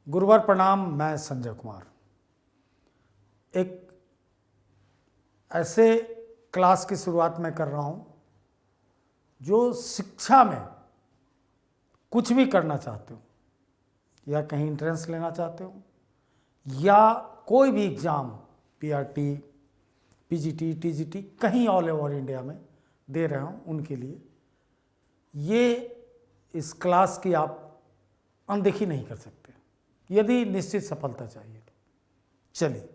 गुरुवर प्रणाम। मैं संजय कुमार एक ऐसे क्लास की शुरुआत में कर रहा हूँ जो शिक्षा में कुछ भी करना चाहते हो या कहीं एंट्रेंस लेना चाहते हो या कोई भी एग्ज़ाम पीआरटी, पीजीटी, टीजीटी कहीं ऑल ओवर इंडिया में दे रहे हूँ उनके लिए ये इस क्लास की आप अनदेखी नहीं कर सकते यदि निश्चित सफलता चाहिए तो। चलिए,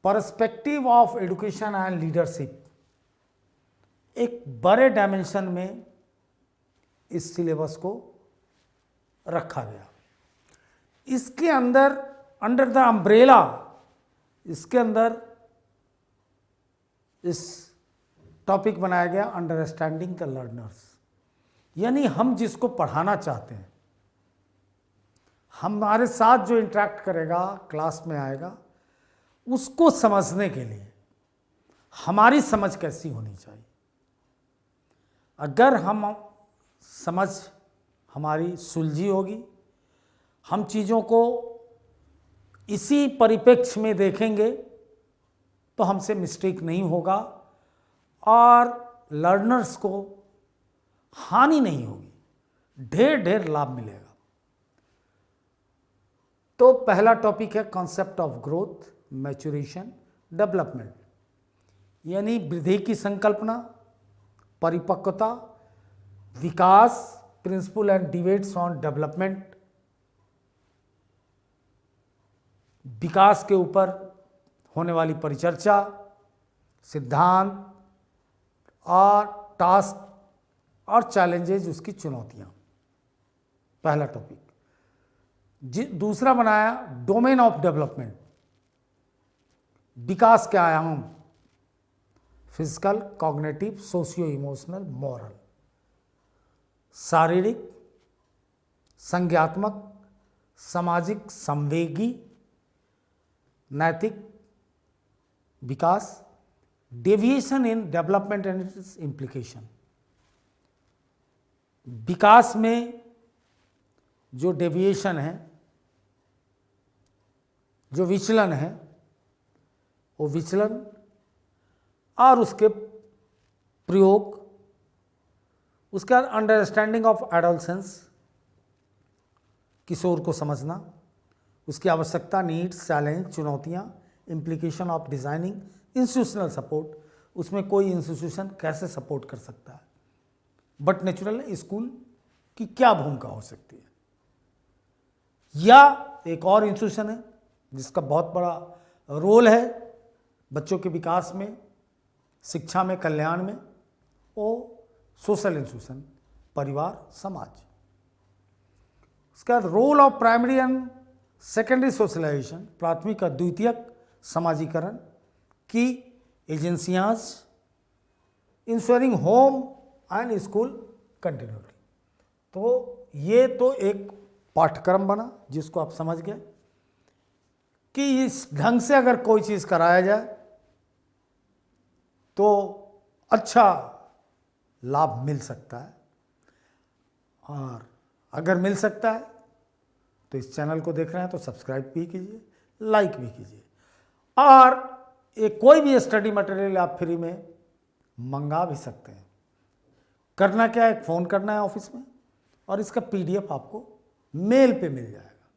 perspective of education and leadership एक बड़े डायमेंशन में इस सिलेबस को रखा गया। इसके अंदर अंडर द अम्ब्रेला इसके अंदर इस टॉपिक बनाया गया अंडरस्टैंडिंग द लर्नर्स, यानी हम जिसको पढ़ाना चाहते हैं, हमारे साथ जो इंटरेक्ट करेगा, क्लास में आएगा, उसको समझने के लिए हमारी समझ कैसी होनी चाहिए। अगर हम समझ हमारी सुलझी होगी, हम चीज़ों को इसी परिप्रेक्ष्य में देखेंगे तो हमसे मिस्टेक नहीं होगा और लर्नर्स को हानि नहीं होगी, ढेर ढेर लाभ मिलेगा। तो पहला टॉपिक है concept of growth, maturation, development, यानी वृद्धि की संकल्पना, परिपक्वता, विकास, principle and debates on development, विकास के ऊपर होने वाली परिचर्चा, सिद्धांत और टास्क और चैलेंजेस, उसकी चुनौतियां। पहला टॉपिक। दूसरा बनाया डोमेन ऑफ डेवलपमेंट, विकास के आयाम, physical, cognitive, socio emotional, moral, शारीरिक, संज्ञात्मक, सामाजिक, संवेगी, नैतिक विकास, deviation in development and its implication. विकास में जो डेविएशन है, जो विचलन है, वो विचलन और उसके प्रयोग, उसके बाद अंडरस्टैंडिंग ऑफ एडोलसेंस, किशोर को समझना, उसकी आवश्यकता, नीड्स, चैलेंज, चुनौतियाँ, implication of designing institutional support, उसमें कोई इंस्टीट्यूशन कैसे सपोर्ट कर सकता है, बट नेचुरल स्कूल की क्या भूमिका हो सकती है, या एक और इंस्टीट्यूशन है जिसका बहुत बड़ा रोल है बच्चों के विकास में, शिक्षा में, कल्याण में, वो सोशल इंस्टीट्यूशन, परिवार, समाज। उसके बाद role of primary and secondary socialization, प्राथमिक और द्वितीयक समाजीकरण की एजेंसियां, ensuring home and school continuity. तो ये तो एक पाठ्यक्रम बना जिसको आप समझ गए कि इस ढंग से अगर कोई चीज़ कराया जाए तो अच्छा लाभ मिल सकता है, और अगर मिल सकता है तो इस चैनल को देख रहे हैं तो सब्सक्राइब भी कीजिए, लाइक भी कीजिए, और एक कोई भी स्टडी मटेरियल आप फ्री में मंगा भी सकते हैं। करना क्या है, एक फ़ोन करना है ऑफिस में और इसका पीडीएफ आपको मेल पे मिल जाएगा।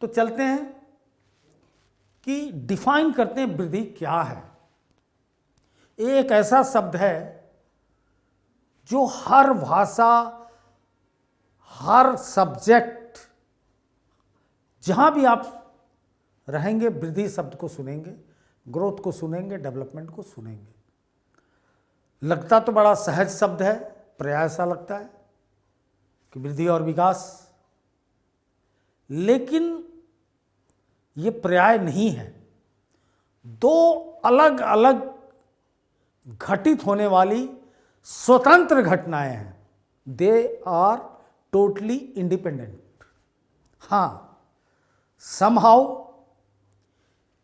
तो चलते हैं कि डिफाइन करते हैं वृद्धि क्या है। एक ऐसा शब्द है जो हर भाषा, हर सब्जेक्ट, जहां भी आप रहेंगे वृद्धि शब्द को सुनेंगे, ग्रोथ को सुनेंगे, डेवलपमेंट को सुनेंगे। लगता तो बड़ा सहज शब्द है, पर्याय सा लगता है कि वृद्धि और विकास, लेकिन ये पर्याय नहीं है। दो अलग अलग घटित होने वाली स्वतंत्र घटनाएं हैं। They are totally independent. हाँ, समहाउ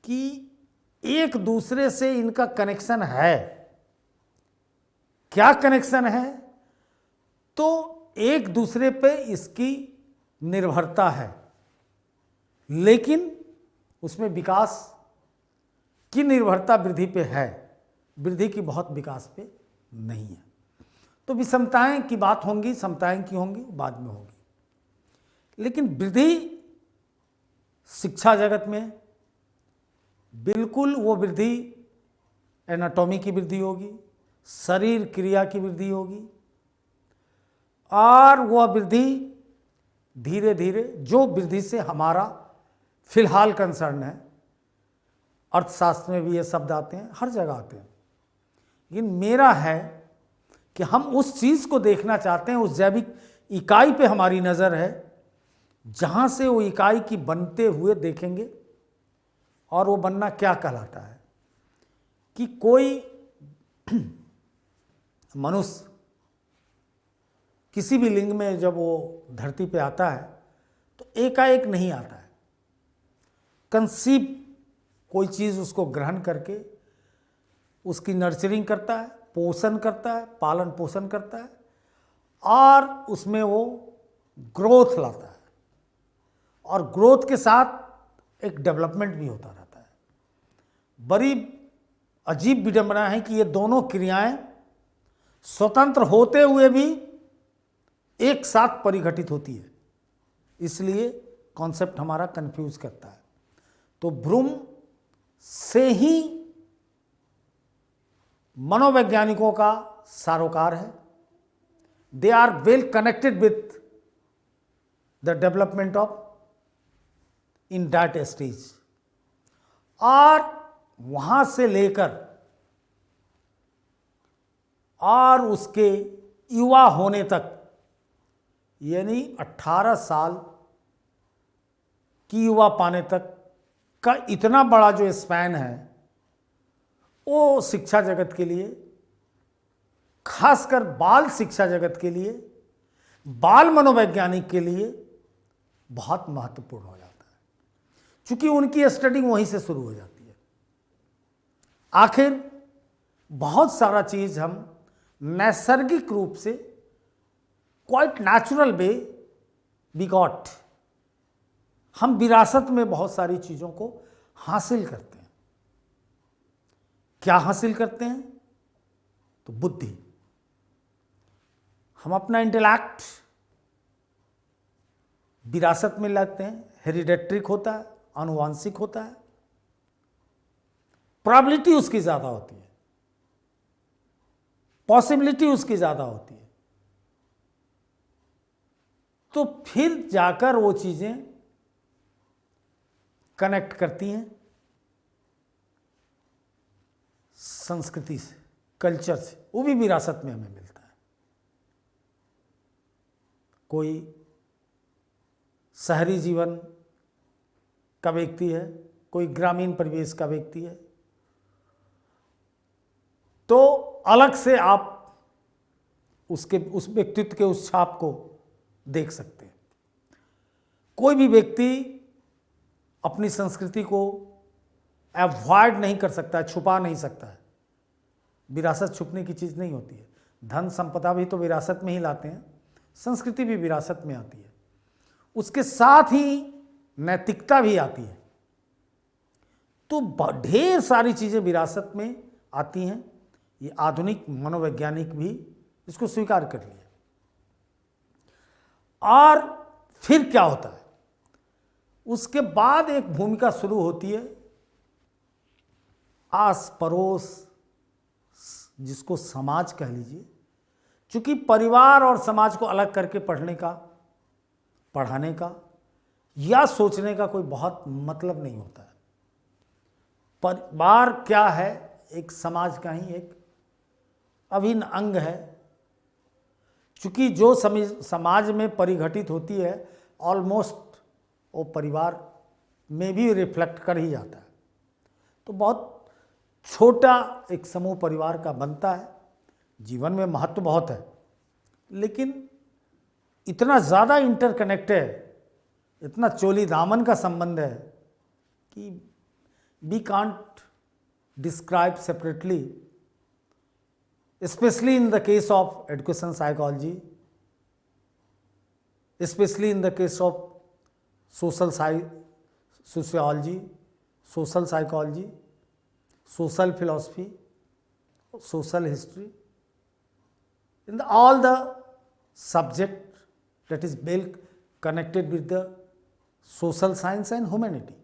कि एक दूसरे से इनका कनेक्शन है। क्या कनेक्शन है? तो एक दूसरे पे इसकी निर्भरता है, लेकिन उसमें विकास की निर्भरता वृद्धि पे है, वृद्धि की बहुत विकास पे नहीं है। तो विषमताएं की बात होंगी, समताएं की होंगी, बाद में होगी। लेकिन वृद्धि शिक्षा जगत में बिल्कुल वो वृद्धि एनाटॉमी की वृद्धि होगी, शरीर क्रिया की वृद्धि होगी, और वह वृद्धि धीरे धीरे, जो वृद्धि से हमारा फिलहाल कंसर्न है, अर्थशास्त्र में भी ये शब्द आते हैं, हर जगह आते हैं, लेकिन मेरा है कि हम उस चीज़ को देखना चाहते हैं, उस जैविक इकाई पे हमारी नज़र है, जहाँ से वो इकाई की बनते हुए देखेंगे, और वो बनना क्या कहलाता है कि कोई मनुष्य किसी भी लिंग में जब वो धरती पे आता है तो एकाएक नहीं आता है, कंसीव कोई चीज़ उसको ग्रहण करके उसकी नर्चरिंग करता है, पोषण करता है, पालन पोषण करता है, और उसमें वो ग्रोथ लाता है, और ग्रोथ के साथ एक डेवलपमेंट भी होता रहता है। बड़ी अजीब विडंबना है कि ये दोनों क्रियाएं स्वतंत्र होते हुए भी एक साथ परिघटित होती है, इसलिए कॉन्सेप्ट हमारा कंफ्यूज करता है। तो भ्रूण से ही मनोवैज्ञानिकों का सारोकार है। They are well connected with the development of in that stage, और वहां से लेकर और उसके युवा होने तक, यानी 18 साल की युवा पाने तक का इतना बड़ा जो स्पैन है, वो शिक्षा जगत के लिए, खासकर बाल शिक्षा जगत के लिए, बाल मनोवैज्ञानिक के लिए बहुत महत्वपूर्ण हो जाता है, क्योंकि उनकी स्टडी वहीं से शुरू हो जाती है। आखिर बहुत सारा चीज़ हम नैसर्गिक रूप से, quite natural way we got, हम विरासत में बहुत सारी चीज़ों को हासिल करते हैं। क्या हासिल करते हैं? तो बुद्धि। हम अपना इंटेलेक्ट विरासत में लाते हैं, हेरिडेट्रिक होता है, आनुवांशिक होता है, प्रोबेबिलिटी उसकी ज़्यादा होती है, पॉसिबिलिटी उसकी ज़्यादा होती है। तो फिर जाकर वो चीज़ें कनेक्ट करती हैं संस्कृति से, कल्चर से, वो भी विरासत में हमें मिलता है। कोई शहरी जीवन का व्यक्ति है, कोई ग्रामीण परिवेश का व्यक्ति है, तो अलग से आप उसके उस व्यक्तित्व के उस छाप को देख सकते हैं। कोई भी व्यक्ति अपनी संस्कृति को अवॉइड नहीं कर सकता है, छुपा नहीं सकता है। विरासत छुपने की चीज़ नहीं होती है। धन संपदा भी तो विरासत में ही लाते हैं, संस्कृति भी विरासत में आती है, उसके साथ ही नैतिकता भी आती है। तो ढेर सारी चीज़ें विरासत में आती हैं। ये आधुनिक मनोवैज्ञानिक भी इसको स्वीकार कर लिए। और फिर क्या होता है? उसके बाद एक भूमिका शुरू होती है आस पड़ोस, जिसको समाज कह लीजिए, क्योंकि परिवार और समाज को अलग करके पढ़ने का, पढ़ाने का या सोचने का कोई बहुत मतलब नहीं होता है। परिवार क्या है? एक समाज का ही एक अभिन्न अंग है, क्योंकि जो समाज में परिघटित होती है ऑलमोस्ट वो परिवार में भी रिफ्लेक्ट कर ही जाता है। तो बहुत छोटा एक समूह परिवार का बनता है। जीवन में महत्व बहुत है, लेकिन इतना ज़्यादा इंटरकनेक्ट है, इतना चोली दामन का संबंध है कि we can't describe separately, specially in the case of education psychology especially in the case of sociology, social psychology, social philosophy, social history, in all the subject that is well connected with the social science and humanity.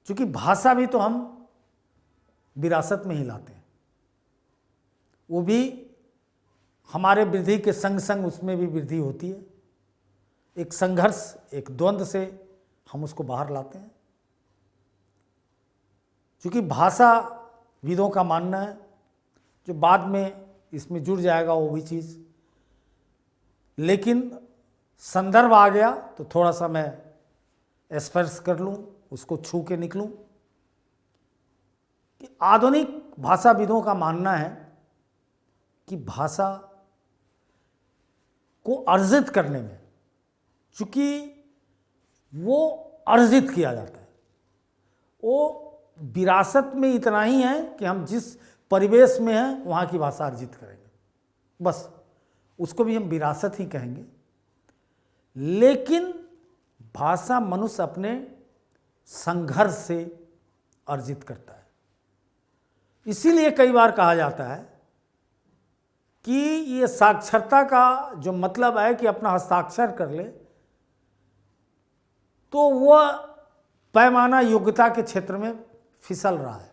चूंकि भाषा भी तो हम विरासत में ही लाते हैं, वो भी हमारे वृद्धि के संग संग उसमें भी वृद्धि होती है। एक संघर्ष, एक द्वंद्व से हम उसको बाहर लाते हैं। क्योंकि भाषाविदों का मानना है, जो बाद में इसमें जुड़ जाएगा वो भी चीज़, लेकिन संदर्भ आ गया तो थोड़ा सा मैं स्पर्श कर लूँ, उसको छू के निकलूँ, कि आधुनिक भाषाविदों का मानना है कि भाषा को अर्जित करने में, चूंकि वो अर्जित किया जाता है, वो विरासत में इतना ही है कि हम जिस परिवेश में हैं वहाँ की भाषा अर्जित करेंगे, बस उसको भी हम विरासत ही कहेंगे। लेकिन भाषा मनुष्य अपने संघर्ष से अर्जित करता है। इसीलिए कई बार कहा जाता है कि ये साक्षरता का जो मतलब है कि अपना हस्ताक्षर कर ले, तो वह पैमाना योग्यता के क्षेत्र में फिसल रहा है।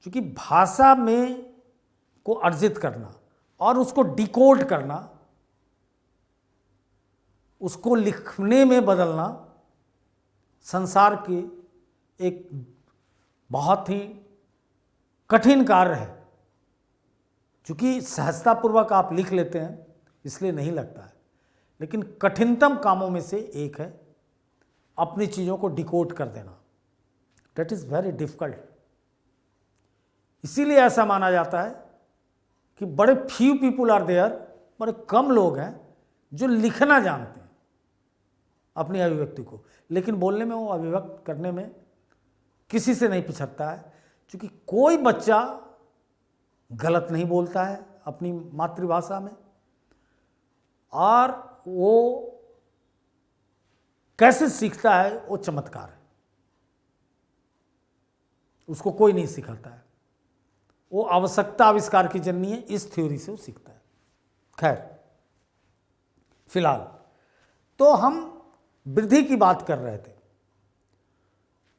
क्योंकि भाषा में को अर्जित करना और उसको डिकोड करना, उसको लिखने में बदलना संसार की एक बहुत ही कठिन कार्य है। क्योंकि सहजतापूर्वक आप लिख लेते हैं इसलिए नहीं लगता है, लेकिन कठिनतम कामों में से एक है अपनी चीज़ों को डिकोड कर देना। That is very difficult. इसीलिए ऐसा माना जाता है कि बड़े फ्यू पीपुल आर देयर, बड़े कम लोग हैं जो लिखना जानते हैं अपनी अभिव्यक्ति को, लेकिन बोलने में, वो अभिव्यक्त करने में किसी से नहीं पिछड़ता है। क्योंकि कोई बच्चा गलत नहीं बोलता है अपनी मातृभाषा में, और वो कैसे सीखता है वो चमत्कार है, उसको कोई नहीं सिखाता है। वो आवश्यकता आविष्कार की जननी है, इस थ्योरी से वो सीखता है। खैर, फिलहाल तो हम वृद्धि की बात कर रहे थे।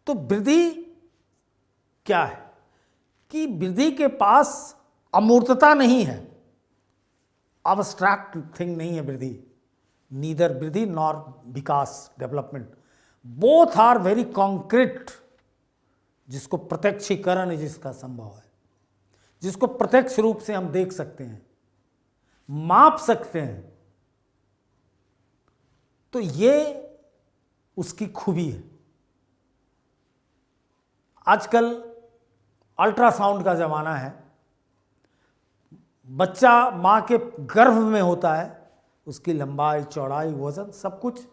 तो वृद्धि क्या है कि वृद्धि के पास अमूर्तता नहीं है, अब्स्ट्रैक्ट थिंग नहीं है वृद्धि, नीदर वृद्धि नॉर विकास, development, both are very concrete, जिसको प्रत्यक्षीकरण जिसका संभव है, जिसको प्रत्यक्ष रूप से हम देख सकते हैं, माप सकते हैं। तो ये उसकी खूबी है। आजकल अल्ट्रासाउंड का ज़माना है, बच्चा माँ के गर्भ में होता है, उसकी लंबाई, चौड़ाई, वजन सब कुछ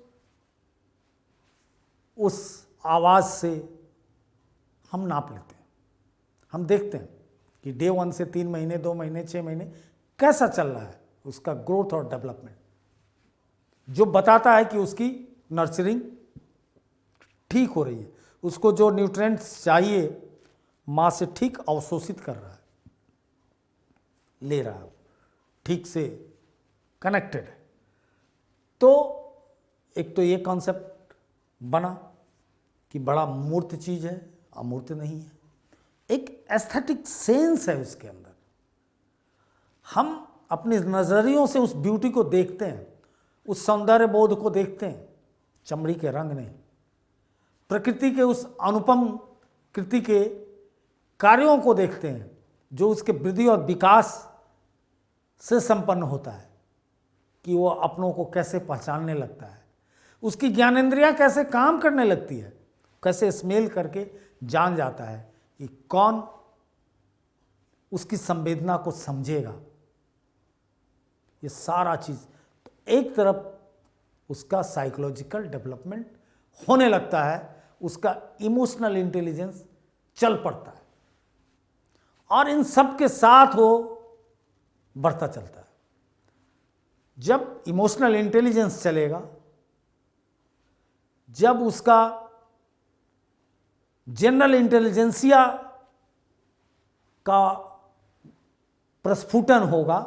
उस आवाज़ से हम नाप लेते हैं। हम देखते हैं कि डे 1 से 3 महीने, 2 महीने, 6 महीने कैसा चल रहा है उसका ग्रोथ और डेवलपमेंट, जो बताता है कि उसकी नर्चरिंग ठीक हो रही है, उसको जो न्यूट्रिएंट्स चाहिए माँ से ठीक अवशोषित कर रहा है, ले रहा है, ठीक से कनेक्टेड है। तो एक तो ये कॉन्सेप्ट बना कि बड़ा मूर्त चीज़ है, अमूर्त नहीं है। एक एस्थेटिक सेंस है उसके अंदर। हम अपने नज़रियों से उस ब्यूटी को देखते हैं, उस सौंदर्य बोध को देखते हैं, चमड़ी के रंग नहीं, प्रकृति के उस अनुपम कृति के कार्यों को देखते हैं जो उसके वृद्धि और विकास से संपन्न होता है, कि वो अपनों को कैसे पहचानने लगता है, उसकी ज्ञानेंद्रियां कैसे काम करने लगती है, कैसे स्मेल करके जान जाता है कि कौन उसकी संवेदना को समझेगा। ये सारा चीज़ तो एक तरफ उसका साइकोलॉजिकल डेवलपमेंट होने लगता है, उसका इमोशनल इंटेलिजेंस चल पड़ता है, और इन सब के साथ वो बढ़ता चलता है। जब इमोशनल इंटेलिजेंस चलेगा, जब उसका जनरल इंटेलिजेंसिया का प्रस्फुटन होगा,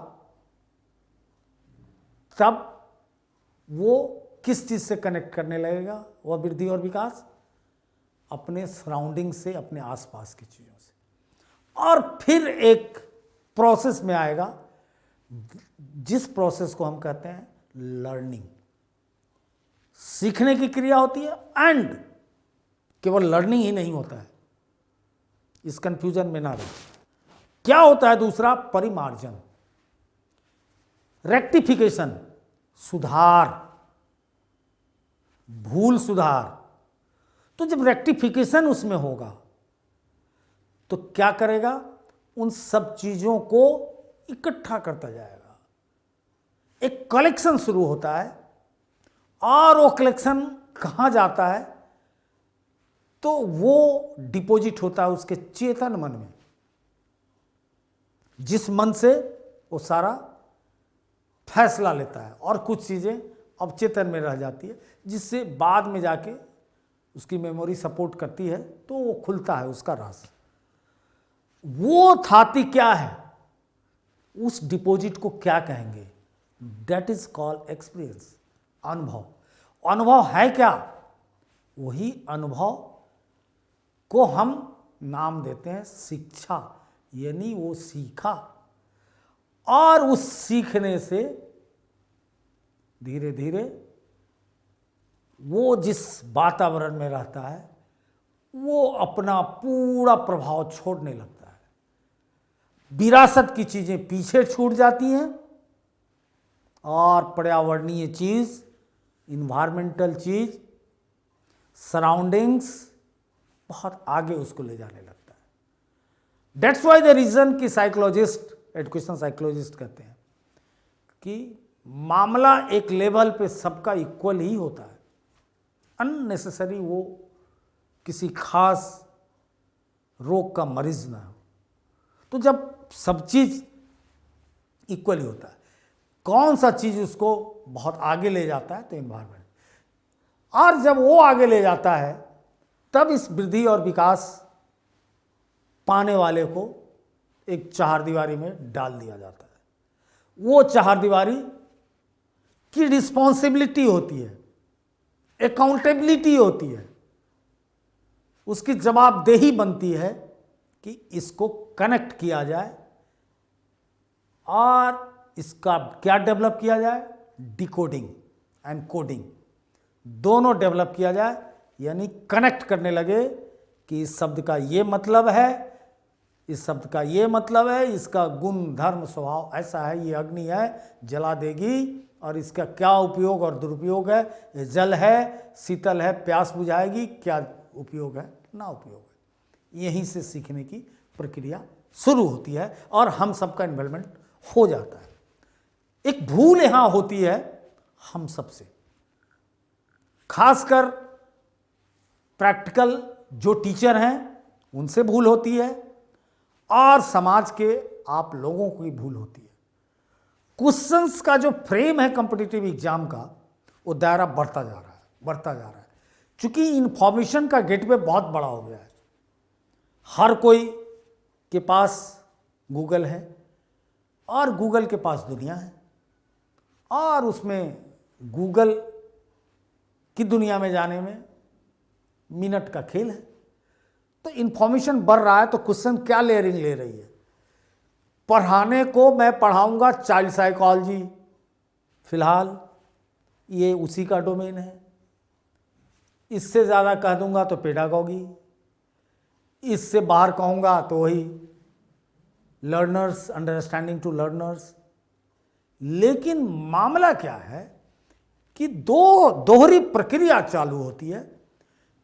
तब वो किस चीज से कनेक्ट करने लगेगा? वह वृद्धि और विकास अपने सराउंडिंग से, अपने आसपास की चीजों से, और फिर एक प्रोसेस में आएगा जिस प्रोसेस को हम कहते हैं लर्निंग। सीखने की क्रिया होती है, एंड केवल लर्निंग ही नहीं होता है, इस कंफ्यूजन में ना रहे। क्या होता है दूसरा? परिमार्जन, रेक्टिफिकेशन, सुधार, भूल सुधार। तो जब रेक्टिफिकेशन उसमें होगा तो क्या करेगा? उन सब चीजों को इकट्ठा करता जाएगा, एक कलेक्शन शुरू होता है, और वो कलेक्शन कहां जाता है? तो वो डिपॉजिट होता है उसके चेतन मन में, जिस मन से वो सारा फैसला लेता है, और कुछ चीजें अवचेतन में रह जाती है, जिससे बाद में जाके उसकी मेमोरी सपोर्ट करती है, तो वो खुलता है उसका राज। वो थाती क्या है? उस डिपॉजिट को क्या कहेंगे? दैट इज कॉल्ड एक्सपीरियंस, अनुभव। अनुभव है क्या? वही अनुभव को हम नाम देते हैं शिक्षा, यानी वो सीखा, और उस सीखने से धीरे धीरे वो जिस वातावरण में रहता है वो अपना पूरा प्रभाव छोड़ने लगता है। विरासत की चीजें पीछे छूट जाती हैं, और पर्यावरणीय चीज, इन्वायरमेंटल चीज, सराउंडिंग्स बहुत आगे उसको ले जाने लगता है। दैट्स वाई द रीजन कि साइकोलॉजिस्ट, एजुकेशन साइकोलॉजिस्ट कहते हैं कि मामला एक लेवल पे सबका इक्वल ही होता है, अननेसेसरी वो किसी खास रोग का मरीज ना हो। तो जब सब चीज इक्वल ही होता है, कौन सा चीज उसको बहुत आगे ले जाता है? तो एनवायरमेंट। और जब वो आगे ले जाता है, तब इस वृद्धि और विकास पाने वाले को एक चारदीवारी में डाल दिया जाता है। वो चारदीवारी की रिस्पॉन्सिबिलिटी होती है, अकाउंटेबिलिटी होती है, उसकी जवाबदेही बनती है कि इसको कनेक्ट किया जाए, और इसका क्या डेवलप किया जाए? डिकोडिंग एंड कोडिंग दोनों डेवलप किया जाए, यानी कनेक्ट करने लगे कि इस शब्द का ये मतलब है, इस शब्द का ये मतलब है, इसका गुण धर्म स्वभाव ऐसा है, ये अग्नि है जला देगी, और इसका क्या उपयोग और दुरुपयोग है, ये जल है, शीतल है, प्यास बुझाएगी, क्या उपयोग है, ना उपयोग है। यहीं से सीखने की प्रक्रिया शुरू होती है, और हम सबका इन्वॉल्वमेंट हो जाता है। एक भूल यहां होती है हम सबसे, खासकर प्रैक्टिकल जो टीचर हैं उनसे भूल होती है, और समाज के आप लोगों की भूल होती है। क्वेश्चंस का जो फ्रेम है कॉम्पिटिटिव एग्जाम का, वो दायरा बढ़ता जा रहा है, बढ़ता जा रहा है, क्योंकि इंफॉर्मेशन का गेटवे बहुत बड़ा हो गया है। हर कोई के पास गूगल है, और गूगल के पास दुनिया है, और उसमें गूगल की दुनिया में जाने में मिनट का खेल है। तो इंफॉर्मेशन बढ़ रहा है, तो क्वेश्चन क्या लेयरिंग ले रही है? पढ़ाने को मैं पढ़ाऊंगा चाइल्ड साइकोलॉजी, फिलहाल ये उसी का डोमेन है। इससे ज़्यादा कह दूंगा तो पेडागॉगी, इससे बाहर कहूँगा तो वही लर्नर्स, अंडरस्टैंडिंग टू लर्नर्स। लेकिन मामला क्या है कि दोहरी प्रक्रिया चालू होती है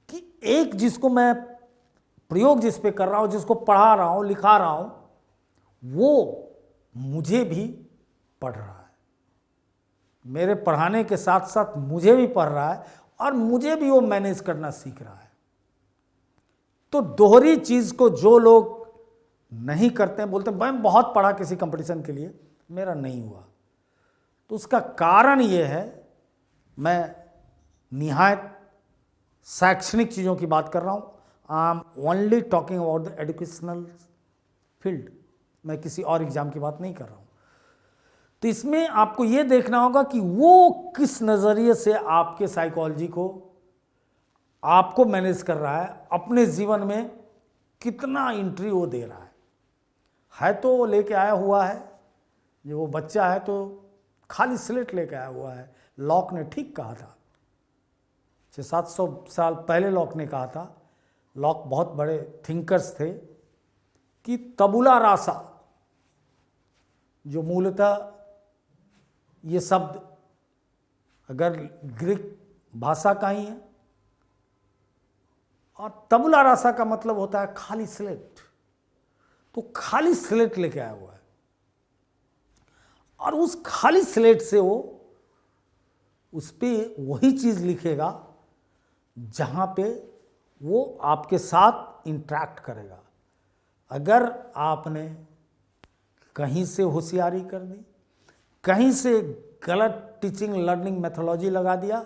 कि एक जिसको मैं प्रयोग जिस पे कर रहा हूँ, जिसको पढ़ा रहा हूँ, लिखा रहा हूँ, वो मुझे भी पढ़ रहा है, मेरे पढ़ाने के साथ साथ मुझे भी पढ़ रहा है, और मुझे भी वो मैनेज करना सीख रहा है। तो दोहरी चीज को जो लोग नहीं करते हैं, बोलते हैं मैं बहुत पढ़ा किसी कंपटीशन के लिए, मेरा नहीं हुआ। तो उसका कारण ये है, मैं निहायत शैक्षणिक चीज़ों की बात कर रहा हूँ, I am only talking about the educational field, मैं किसी और एग्जाम की बात नहीं कर रहा हूँ। तो इसमें आपको ये देखना होगा कि वो किस नज़रिए से आपके साइकोलॉजी को आपको मैनेज कर रहा है, अपने जीवन में कितना एंट्री वो दे रहा है तो वो लेके आया हुआ है, जो वो बच्चा है तो खाली स्लेट लेके आया हुआ है। लॉक ने ठीक कहा था, 600-700 साल पहले लॉक ने कहा था, लॉक बहुत बड़े थिंकर्स थे, कि तबुला रासा, जो मूलतः ये शब्द अगर ग्रीक भाषा का ही है, और तबुला रासा का मतलब होता है खाली स्लेट, तो खाली स्लेट लेके आया हुआ है, और उस खाली स्लेट से वो उस पर वही चीज़ लिखेगा जहाँ पे वो आपके साथ इंटरेक्ट करेगा। अगर आपने कहीं से होशियारी कर दी, कहीं से गलत टीचिंग लर्निंग मेथोलॉजी लगा दिया,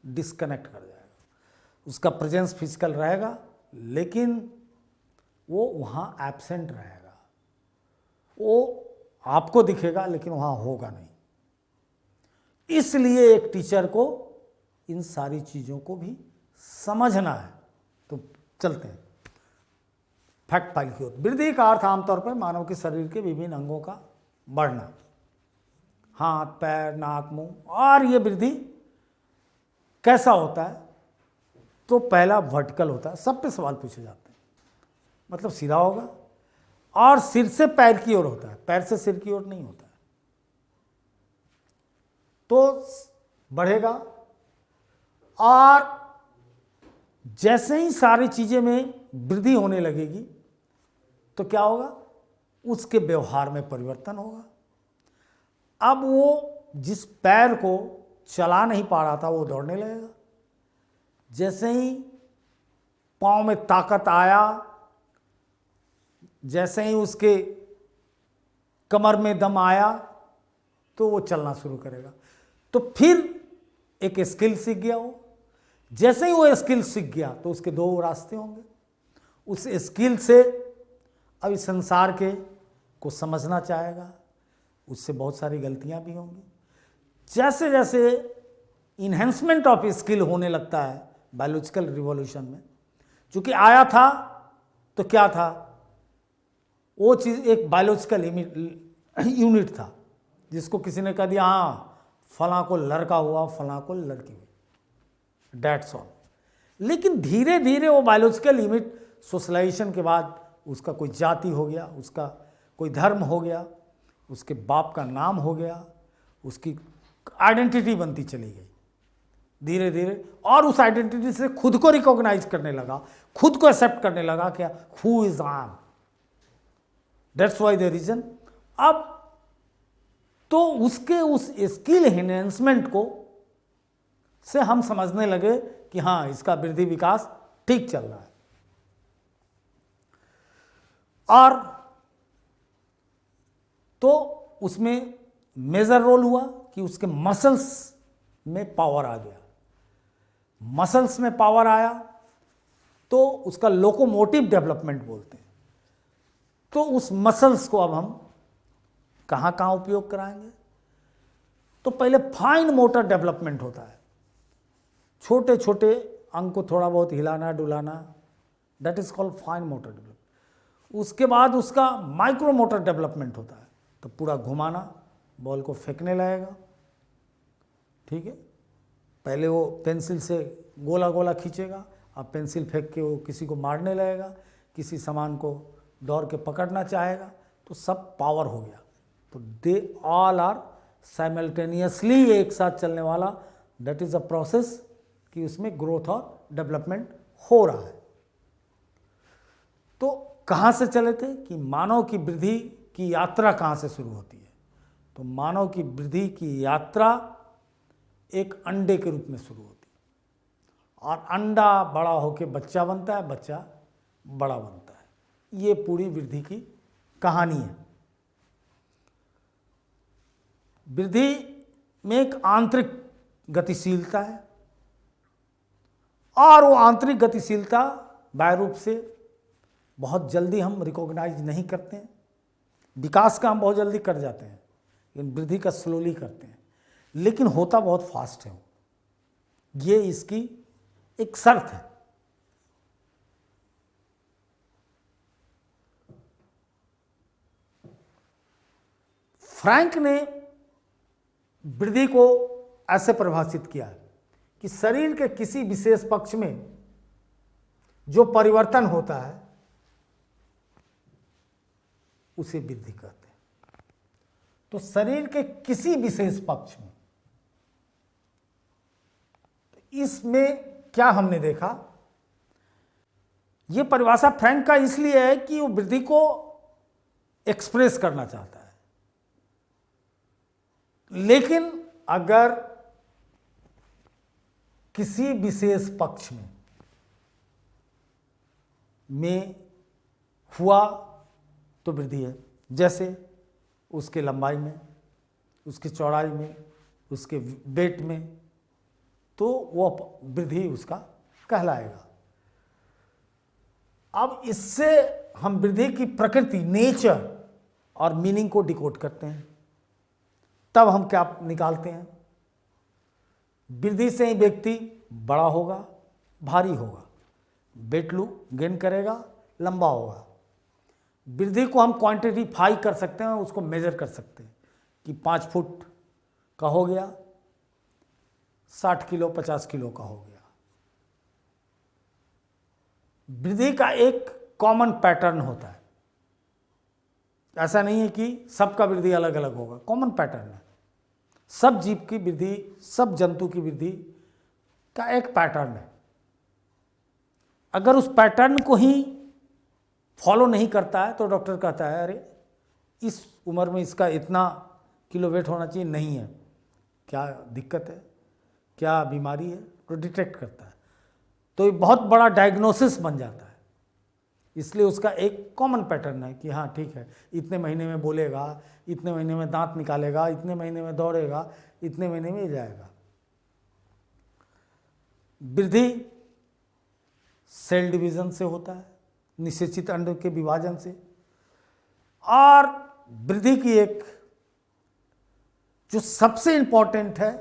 डिस्कनेक्ट कर जाएगा, उसका प्रेजेंस फिजिकल रहेगा लेकिन वो वहाँ एब्सेंट रहेगा, वो आपको दिखेगा लेकिन वहाँ होगा नहीं। इसलिए एक टीचर को इन सारी चीज़ों को भी समझना है। तो चलते हैं फैक्ट फाइल की ओर। वृद्धि का अर्थ आमतौर पर मानव के शरीर के विभिन्न अंगों का बढ़ना, हाथ, पैर, नाक, मुंह, और ये वृद्धि कैसा होता है? तो पहला वर्टिकल होता है, सब पे सवाल पूछे जाते हैं, मतलब सीधा होगा, और सिर से पैर की ओर होता है, पैर से सिर की ओर नहीं होता है। तो बढ़ेगा, और जैसे ही सारी चीजें में वृद्धि होने लगेगी तो क्या होगा? उसके व्यवहार में परिवर्तन होगा। अब वो जिस पैर को चला नहीं पा रहा था वो दौड़ने लगेगा, जैसे ही पाँव में ताकत आया, जैसे ही उसके कमर में दम आया तो वो चलना शुरू करेगा। तो फिर एक स्किल सीख गया वो, जैसे ही वो स्किल सीख गया तो उसके दो रास्ते होंगे। उस स्किल से अब इस संसार के को समझना चाहेगा, उससे बहुत सारी गलतियां भी होंगी। जैसे जैसे इन्हेंसमेंट ऑफ स्किल होने लगता है बायोलॉजिकल रिवॉल्यूशन में, चूंकि आया था तो क्या था? वो चीज़ एक बायोलॉजिकल यूनिट था, जिसको किसी ने कह दिया हाँ फलां को लड़का हुआ, फलां को लड़की हुई, डेट्स ऑल। लेकिन धीरे धीरे वो बायोलॉजिकल यूनिट सोशलाइजेशन के बाद उसका कोई जाति हो गया, उसका कोई धर्म हो गया, उसके बाप का नाम हो गया, उसकी आइडेंटिटी बनती चली गई धीरे धीरे, और उस आइडेंटिटी से खुद को रिकॉग्नाइज करने लगा, खुद को एक्सेप्ट करने लगा, क्या who is I am, that's why the reason. अब तो उसके उस स्किल एनहेंसमेंट को से हम समझने लगे कि हाँ इसका वृद्धि विकास ठीक चल रहा है, और तो उसमें मेजर रोल हुआ कि उसके मसल्स में पावर आ गया। मसल्स में पावर आया तो उसका लोकोमोटिव डेवलपमेंट बोलते हैं। तो उस मसल्स को अब हम कहाँ कहाँ उपयोग कराएंगे? तो पहले फाइन मोटर डेवलपमेंट होता है, छोटे छोटे अंग को थोड़ा बहुत हिलाना डुलाना, that is called fine motor development. उसके बाद उसका माइक्रो मोटर डेवलपमेंट होता है, तो पूरा घुमाना, बॉल को फेंकने लगेगा, ठीक है। पहले वो पेंसिल से गोला गोला खींचेगा, अब पेंसिल फेंक के वो किसी को मारने लगेगा, किसी सामान को दौड़ के पकड़ना चाहेगा, तो सब पावर हो गया। तो दे ऑल आर साइमल्टेनियसली एक साथ चलने वाला, दैट इज अ प्रोसेस कि उसमें ग्रोथ और डेवलपमेंट हो रहा है। तो कहाँ से चले थे कि मानव की वृद्धि की यात्रा कहाँ से शुरू होती है? तो मानव की वृद्धि की यात्रा एक अंडे के रूप में शुरू होती है, और अंडा बड़ा होकर बच्चा बनता है, बच्चा बड़ा बनता है। ये पूरी वृद्धि की कहानी है। वृद्धि में एक आंतरिक गतिशीलता है, और वो आंतरिक गतिशीलता बाह्य रूप से बहुत जल्दी हम रिकॉग्नाइज नहीं करते हैं। विकास का हम बहुत जल्दी कर जाते हैं, लेकिन वृद्धि का स्लोली करते हैं, लेकिन होता बहुत फास्ट है। ये इसकी एक शर्त है। फ्रैंक ने वृद्धि को ऐसे परिभाषित किया है कि शरीर के किसी विशेष पक्ष में जो परिवर्तन होता है उसे वृद्धि कहते हैं। तो शरीर के किसी विशेष पक्ष में, इसमें क्या हमने देखा, यह परिभाषा फ्रैंक का इसलिए है कि वो वृद्धि को एक्सप्रेस करना चाहता है। लेकिन अगर किसी विशेष पक्ष में हुआ तो वृद्धि है, जैसे उसके लंबाई में, उसकी चौड़ाई में, उसके वेट में, तो वो वृद्धि उसका कहलाएगा। अब इससे हम वृद्धि की प्रकृति, नेचर और मीनिंग को डिकोड करते हैं। तब हम क्या निकालते हैं, वृद्धि से ही व्यक्ति बड़ा होगा, भारी होगा, वेट गेन करेगा, लंबा होगा। वृद्धि को हम क्वांटिटीफाई कर सकते हैं, उसको मेजर कर सकते हैं कि 5 फुट का हो गया, 60 किलो 50 किलो का हो गया। वृद्धि का एक कॉमन पैटर्न होता है। ऐसा नहीं है कि सबका वृद्धि अलग अलग होगा, कॉमन पैटर्न है। सब जीव की वृद्धि, सब जंतु की वृद्धि का एक पैटर्न है। अगर उस पैटर्न को ही फॉलो नहीं करता है तो डॉक्टर कहता है अरे इस उम्र में इसका इतना किलो वेट होना चाहिए, नहीं है, क्या दिक्कत है, क्या बीमारी है, तो डिटेक्ट करता है। तो ये बहुत बड़ा डायग्नोसिस बन जाता है। इसलिए उसका एक कॉमन पैटर्न है कि हाँ ठीक है, इतने महीने में बोलेगा, इतने महीने में दांत निकालेगा, इतने महीने में दौड़ेगा, इतने महीने में जाएगा। वृद्धि सेल डिवीजन से होता है, निषेचित अंड के विभाजन से। और वृद्धि की एक जो सबसे इंपॉर्टेंट है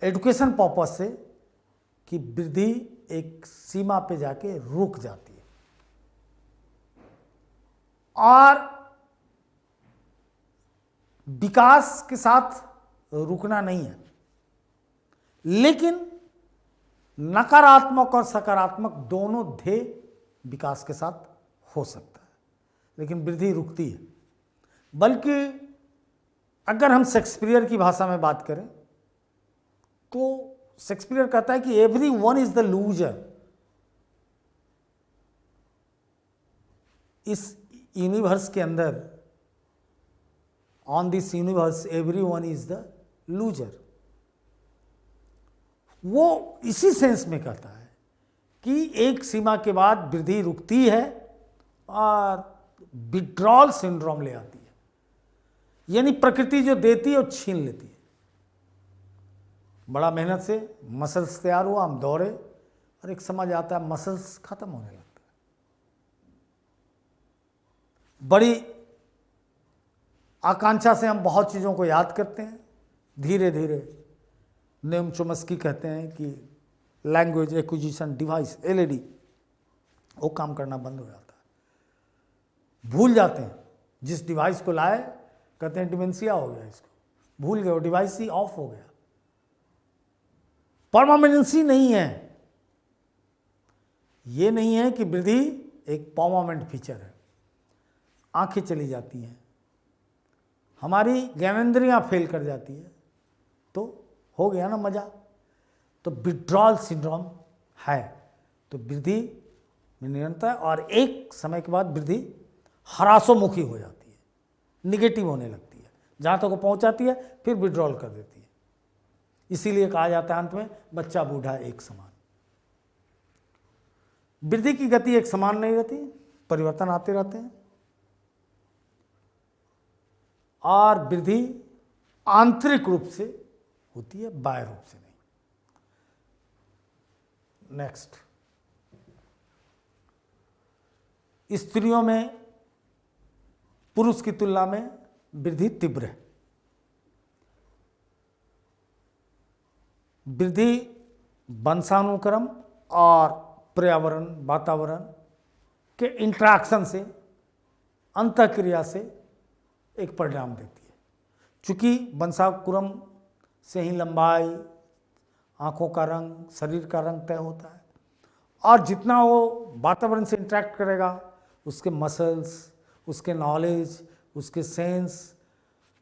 एजुकेशन पर्पज से, कि वृद्धि एक सीमा पे जाके रुक जाती है। और विकास के साथ रुकना नहीं है, लेकिन नकारात्मक और सकारात्मक दोनों ध्येय विकास के साथ हो सकता है, लेकिन वृद्धि रुकती है। बल्कि अगर हम शेक्सपियर की भाषा में बात करें तो शेक्सपियर कहता है कि every one is the loser. इस यूनिवर्स के अंदर, on this universe every one is the loser. वो इसी सेंस में कहता है कि एक सीमा के बाद वृद्धि रुकती है और विड्रॉल सिंड्रोम ले आती है, यानी प्रकृति जो देती है वो छीन लेती है। बड़ा मेहनत से मसल्स तैयार हुआ, हम दौड़े, और एक समझ आता है मसल्स खत्म होने लगता है। बड़ी आकांक्षा से हम बहुत चीज़ों को याद करते हैं, धीरे धीरे नेम चोम्स्की कहते हैं कि लैंग्वेज एक्विजिशन डिवाइस, एलईडी, वो काम करना बंद हो जाता है। भूल जाते हैं, जिस डिवाइस को लाए कहते हैं डिमेंशिया हो गया, इसको भूल गए, वो डिवाइस ही ऑफ हो गया। परमानेंसी नहीं है। ये नहीं है कि वृद्धि एक परमानेंट फीचर है। आंखें चली जाती हैं, हमारी ज्ञानेंद्रियां फेल कर जाती है, तो हो गया ना मजा। तो विड्रॉल सिंड्रोम है, तो वृद्धि में निरंतर, और एक समय के बाद वृद्धि ह्रासोमुखी हो जाती है, निगेटिव होने लगती है, जहाँ तक वो पहुँचाती है फिर विड्रॉल कर देती है। इसीलिए कहा जाता है अंत में बच्चा बूढ़ा एक समान। वृद्धि की गति एक समान नहीं रहती, परिवर्तन आते रहते हैं। और वृद्धि आंतरिक रूप से होती है, बाह्य रूप से नहीं। नेक्स्ट, स्त्रियों में पुरुष की तुलना में वृद्धि तीव्र है। वृद्धि वंशानुक्रम और पर्यावरण, वातावरण के इंटरेक्शन से, अंतःक्रिया से एक परिणाम देती है। चूंकि वंशानुक्रम से ही लंबाई, आंखों का रंग, शरीर का रंग तय होता है, और जितना वो वातावरण से इंटरेक्ट करेगा, उसके मसल्स, उसके नॉलेज, उसके सेंस,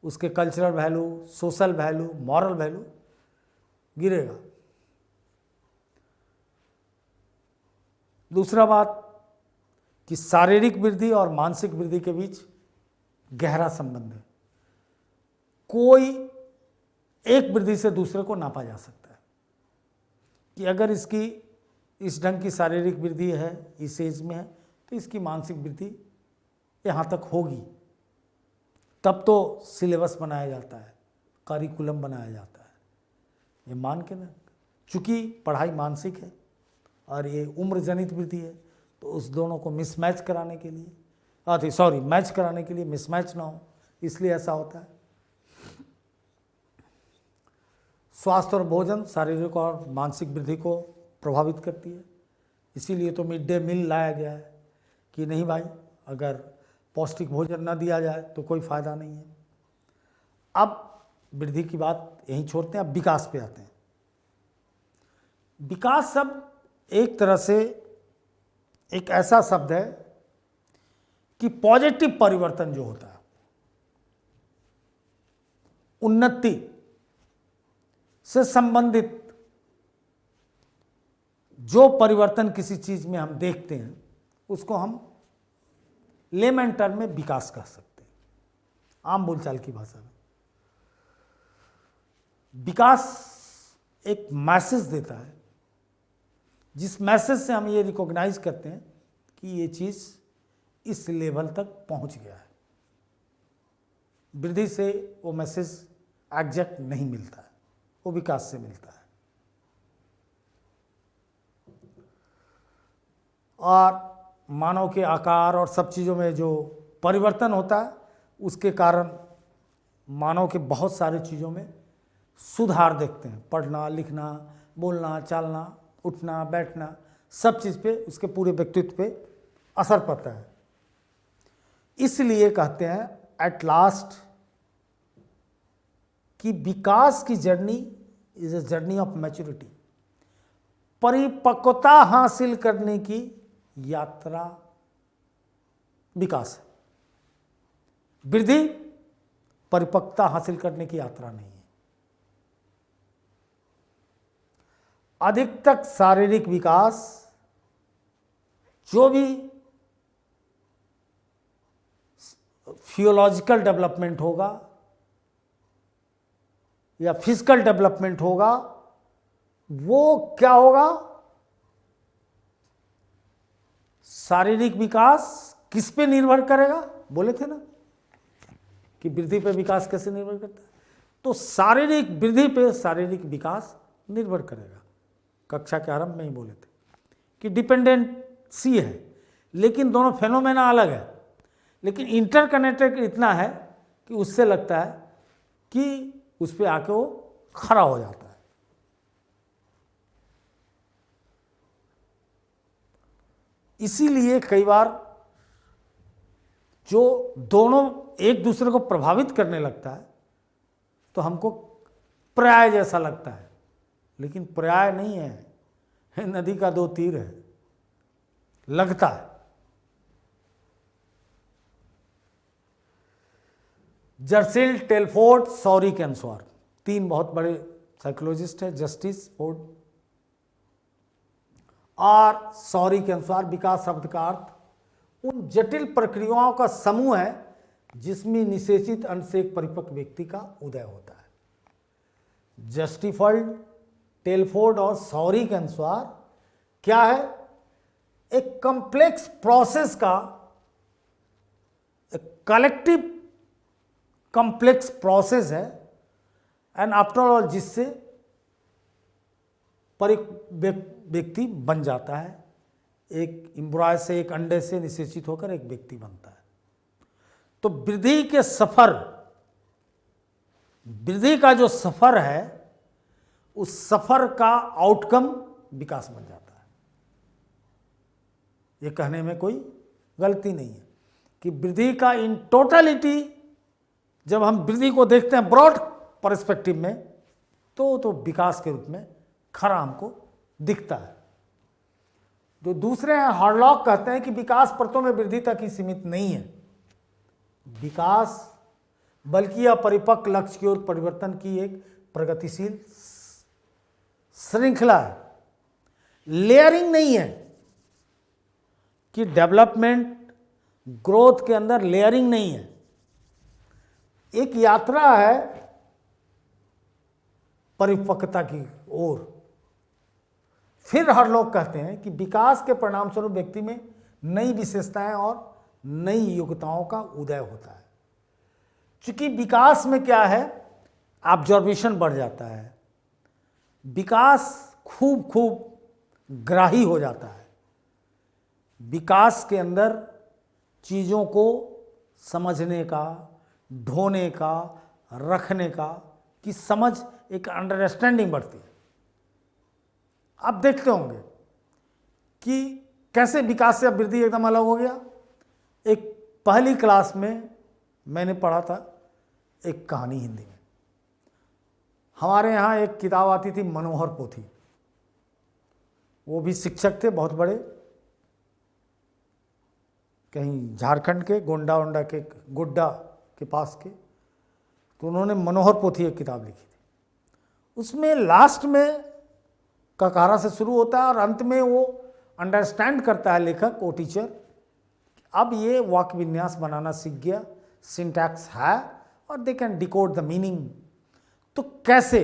उसके cultural value, social value, moral value गिरेगा। दूसरा बात कि शारीरिक वृद्धि और मानसिक वृद्धि के बीच गहरा संबंध है। कोई एक वृद्धि से दूसरे को नापा जा सकता है कि अगर इसकी इस ढंग की शारीरिक वृद्धि है, इस एज में है, तो इसकी मानसिक वृद्धि यहाँ तक होगी। तब तो सिलेबस बनाया जाता है, करिकुलम बनाया जाता है, ये मान के ना। चूँकि पढ़ाई मानसिक है और ये उम्र जनित वृद्धि है, तो उस दोनों को मिसमैच कराने के लिए, मैच कराने के लिए मिसमैच ना हो, इसलिए ऐसा होता है। स्वास्थ्य और भोजन शारीरिक और मानसिक वृद्धि को प्रभावित करती है। इसीलिए तो मिड डे मील लाया गया है कि नहीं भाई, अगर पौष्टिक भोजन न दिया जाए तो कोई फ़ायदा नहीं है। अब वृद्धि की बात यहीं छोड़ते हैं, अब विकास पे आते हैं। विकास शब्द एक तरह से एक ऐसा शब्द है कि पॉजिटिव परिवर्तन जो होता है, उन्नति से संबंधित जो परिवर्तन किसी चीज में हम देखते हैं, उसको हम लेमन टर्म में विकास कह सकते हैं, आम बोलचाल की भाषा में। विकास एक मैसेज देता है, जिस मैसेज से हम ये रिकॉग्नाइज करते हैं कि ये चीज़ इस लेवल तक पहुंच गया है। वृद्धि से वो मैसेज एग्जैक्ट नहीं मिलता है, वो विकास से मिलता है। और मानव के आकार और सब चीज़ों में जो परिवर्तन होता है, उसके कारण मानव के बहुत सारी चीज़ों में सुधार देखते हैं। पढ़ना, लिखना, बोलना, चालना, उठना, बैठना, सब चीज़ पे, उसके पूरे व्यक्तित्व पे असर पड़ता है। इसलिए कहते हैं एट लास्ट कि विकास की journey is a journey of maturity. परिपक्वता हासिल करने की यात्रा विकास है। वृद्धि परिपक्वता हासिल करने की यात्रा नहीं है। अधिक तक शारीरिक विकास, जो भी फिजियोलॉजिकल डेवलपमेंट होगा या फिजिकल डेवलपमेंट होगा, वो क्या होगा? शारीरिक विकास किस पे निर्भर करेगा? बोले थे ना कि वृद्धि पे विकास कैसे निर्भर करता है, तो शारीरिक वृद्धि पे शारीरिक विकास निर्भर करेगा। कक्षा के आरंभ में ही बोले थे कि डिपेंडेंसी है, लेकिन दोनों फेनोमेना अलग है, लेकिन इंटरकनेक्टेड इतना है कि उससे लगता है कि उस पर आके वो खड़ा हो जाता है। इसीलिए कई बार जो दोनों एक दूसरे को प्रभावित करने लगता है तो हमको पर्याय जैसा लगता है, लेकिन पर्याय नहीं है, नदी का दो तीर है, लगता है। जर्सिल, टेलफोर्ड, सॉरी कैंसवार, तीन बहुत बड़े साइकोलॉजिस्ट हैं, जस्टिस फोर्ड और सॉरी कैंसवार। विकास शब्द का अर्थ उन जटिल प्रक्रियाओं का समूह है जिसमें निषेचित अंश से एक परिपक्व व्यक्ति का उदय होता है। जस्टिफल्ड, टेलफोर्ड और सॉरी कैंसवार क्या है? एक कॉम्प्लेक्स प्रोसेस का, एक कलेक्टिव कॉम्प्लेक्स प्रोसेस है एंड आफ्टर ऑल जिससे पर एक व्यक्ति बन जाता है, एक एम्ब्रॉय से, एक अंडे से निषेचित होकर एक व्यक्ति बनता है। तो वृद्धि के सफर, वृद्धि का जो सफर है, उस सफर का आउटकम विकास बन जाता है। ये कहने में कोई गलती नहीं है कि वृद्धि का इन टोटलिटी, जब हम वृद्धि को देखते हैं ब्रॉड पर्सपेक्टिव में, तो विकास के रूप में खरा हमको दिखता है। जो दूसरे हैं हार्लॉक कहते हैं कि विकास परतों में वृद्धि तक ही सीमित नहीं है। विकास बल्कि यह परिपक्व लक्ष्य की ओर परिवर्तन की एक प्रगतिशील श्रृंखला है। लेयरिंग नहीं है कि डेवलपमेंट ग्रोथ के अंदर लेयरिंग नहीं है, एक यात्रा है परिपक्वता की ओर। फिर हर लोग कहते हैं कि विकास के परिणाम स्वरूप व्यक्ति में नई विशेषताएं और नई योग्यताओं का उदय होता है। क्योंकि विकास में क्या है, ऑब्जर्वेशन बढ़ जाता है, विकास खूब ग्राही हो जाता है। विकास के अंदर चीज़ों को समझने का, ढोने का, रखने का की समझ, एक अंडरस्टैंडिंग बढ़ती है। आप देखते होंगे कि कैसे विकास से अब वृद्धि एकदम अलग हो गया। एक पहली क्लास में मैंने पढ़ा था एक कहानी हिंदी में। हमारे यहाँ एक किताब आती थी मनोहर पोथी, वो भी शिक्षक थे बहुत बड़े, कहीं झारखंड के गोंडा के गोड्डा के पास के। तो उन्होंने मनोहर पोथी एक किताब लिखी थी। उसमें लास्ट में ककारा से शुरू होता है और अंत में वो अंडरस्टैंड करता है लेखक, वो टीचर, अब ये वाक्य विन्यास बनाना सीख गया, सिंटैक्स है और they can decode the meaning. तो कैसे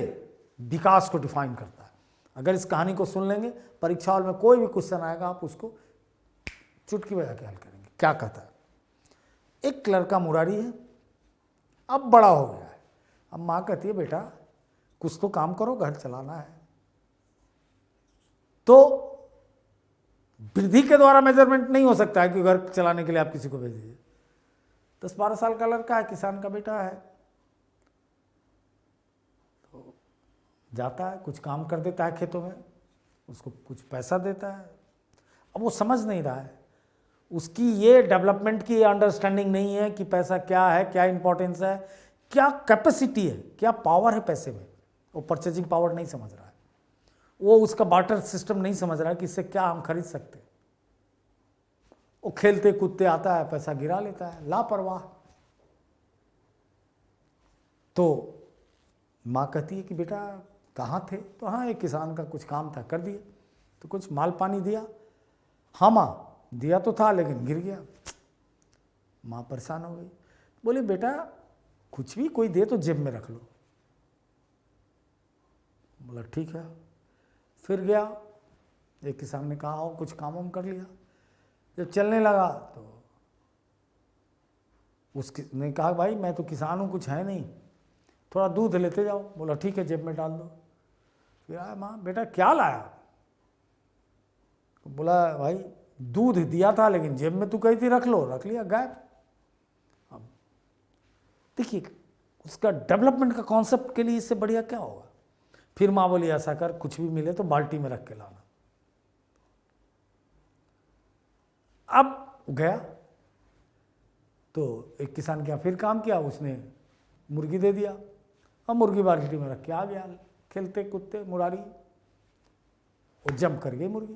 विकास को डिफाइन करता है। अगर इस कहानी को सुन लेंगे, परीक्षा हॉल में कोई भी क्वेश्चन आएगा, आप उसको चुटकी बजा के हल करेंगे। क्या कहता है, एक लड़का मुरारी है, अब बड़ा हो गया है। अब माँ कहती है बेटा कुछ तो काम करो, घर चलाना है। तो वृद्धि के द्वारा मेजरमेंट नहीं हो सकता है कि घर चलाने के लिए आप किसी को भेज दीजिए। 10-12 साल का लड़का है, किसान का बेटा है, तो जाता है, कुछ काम कर देता है खेतों में, उसको कुछ पैसा देता है। अब वो समझ नहीं रहा है, उसकी ये डेवलपमेंट की अंडरस्टैंडिंग नहीं है कि पैसा क्या है, क्या इंपॉर्टेंस है, क्या कैपेसिटी है, क्या पावर है पैसे में। वो परचेजिंग पावर नहीं समझ रहा है, वो उसका बार्टर सिस्टम नहीं समझ रहा है कि इससे क्या हम खरीद सकते हैं। वो खेलते कूदते आता है, पैसा गिरा लेता है, लापरवाह। तो माँ कहती है कि बेटा कहाँ थे? तो हाँ, एक किसान का कुछ काम था, कर दिया। तो कुछ माल पानी दिया? हाँ माँ, दिया तो था लेकिन गिर गया। माँ परेशान हो गई, बोली बेटा कुछ भी कोई दे तो जेब में रख लो। बोला ठीक है। फिर गया, एक किसान ने कहा हो, कुछ काम वाम कर लिया। जब चलने लगा तो उसने कहा भाई मैं तो किसान हूँ, कुछ है नहीं, थोड़ा दूध लेते जाओ। बोला ठीक है, जेब में डाल दो। फिर आया, माँ बेटा क्या लाया? तो बोला भाई दूध दिया था लेकिन जेब में तू कही थी रख लो, रख लिया, गायब। अब देखिए उसका डेवलपमेंट का कॉन्सेप्ट के लिए इससे बढ़िया क्या होगा। फिर माँ बोली ऐसा कर, कुछ भी मिले तो बाल्टी में रख के लाना। अब गया तो एक किसान के यहाँ फिर काम किया, उसने मुर्गी दे दिया। अब मुर्गी बाल्टी में रख के आ गया, खेलते कूदते मुरारी, वो जम कर गई मुर्गी।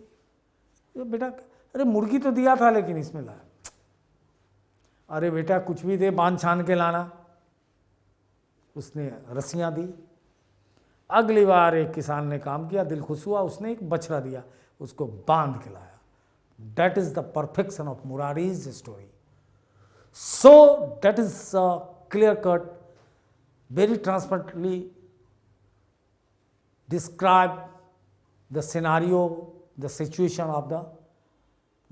तो बेटा अरे मुर्गी तो दिया था लेकिन इसमें लाया। अरे बेटा कुछ भी दे, बांध छान के लाना। उसने रस्सियाँ दी। अगली बार एक किसान ने काम किया, दिल खुश हुआ, उसने एक बछड़ा दिया, उसको बांध के लाया। That is the perfection of Murari's story. So that is clear cut, very transparently describe the scenario, the situation of the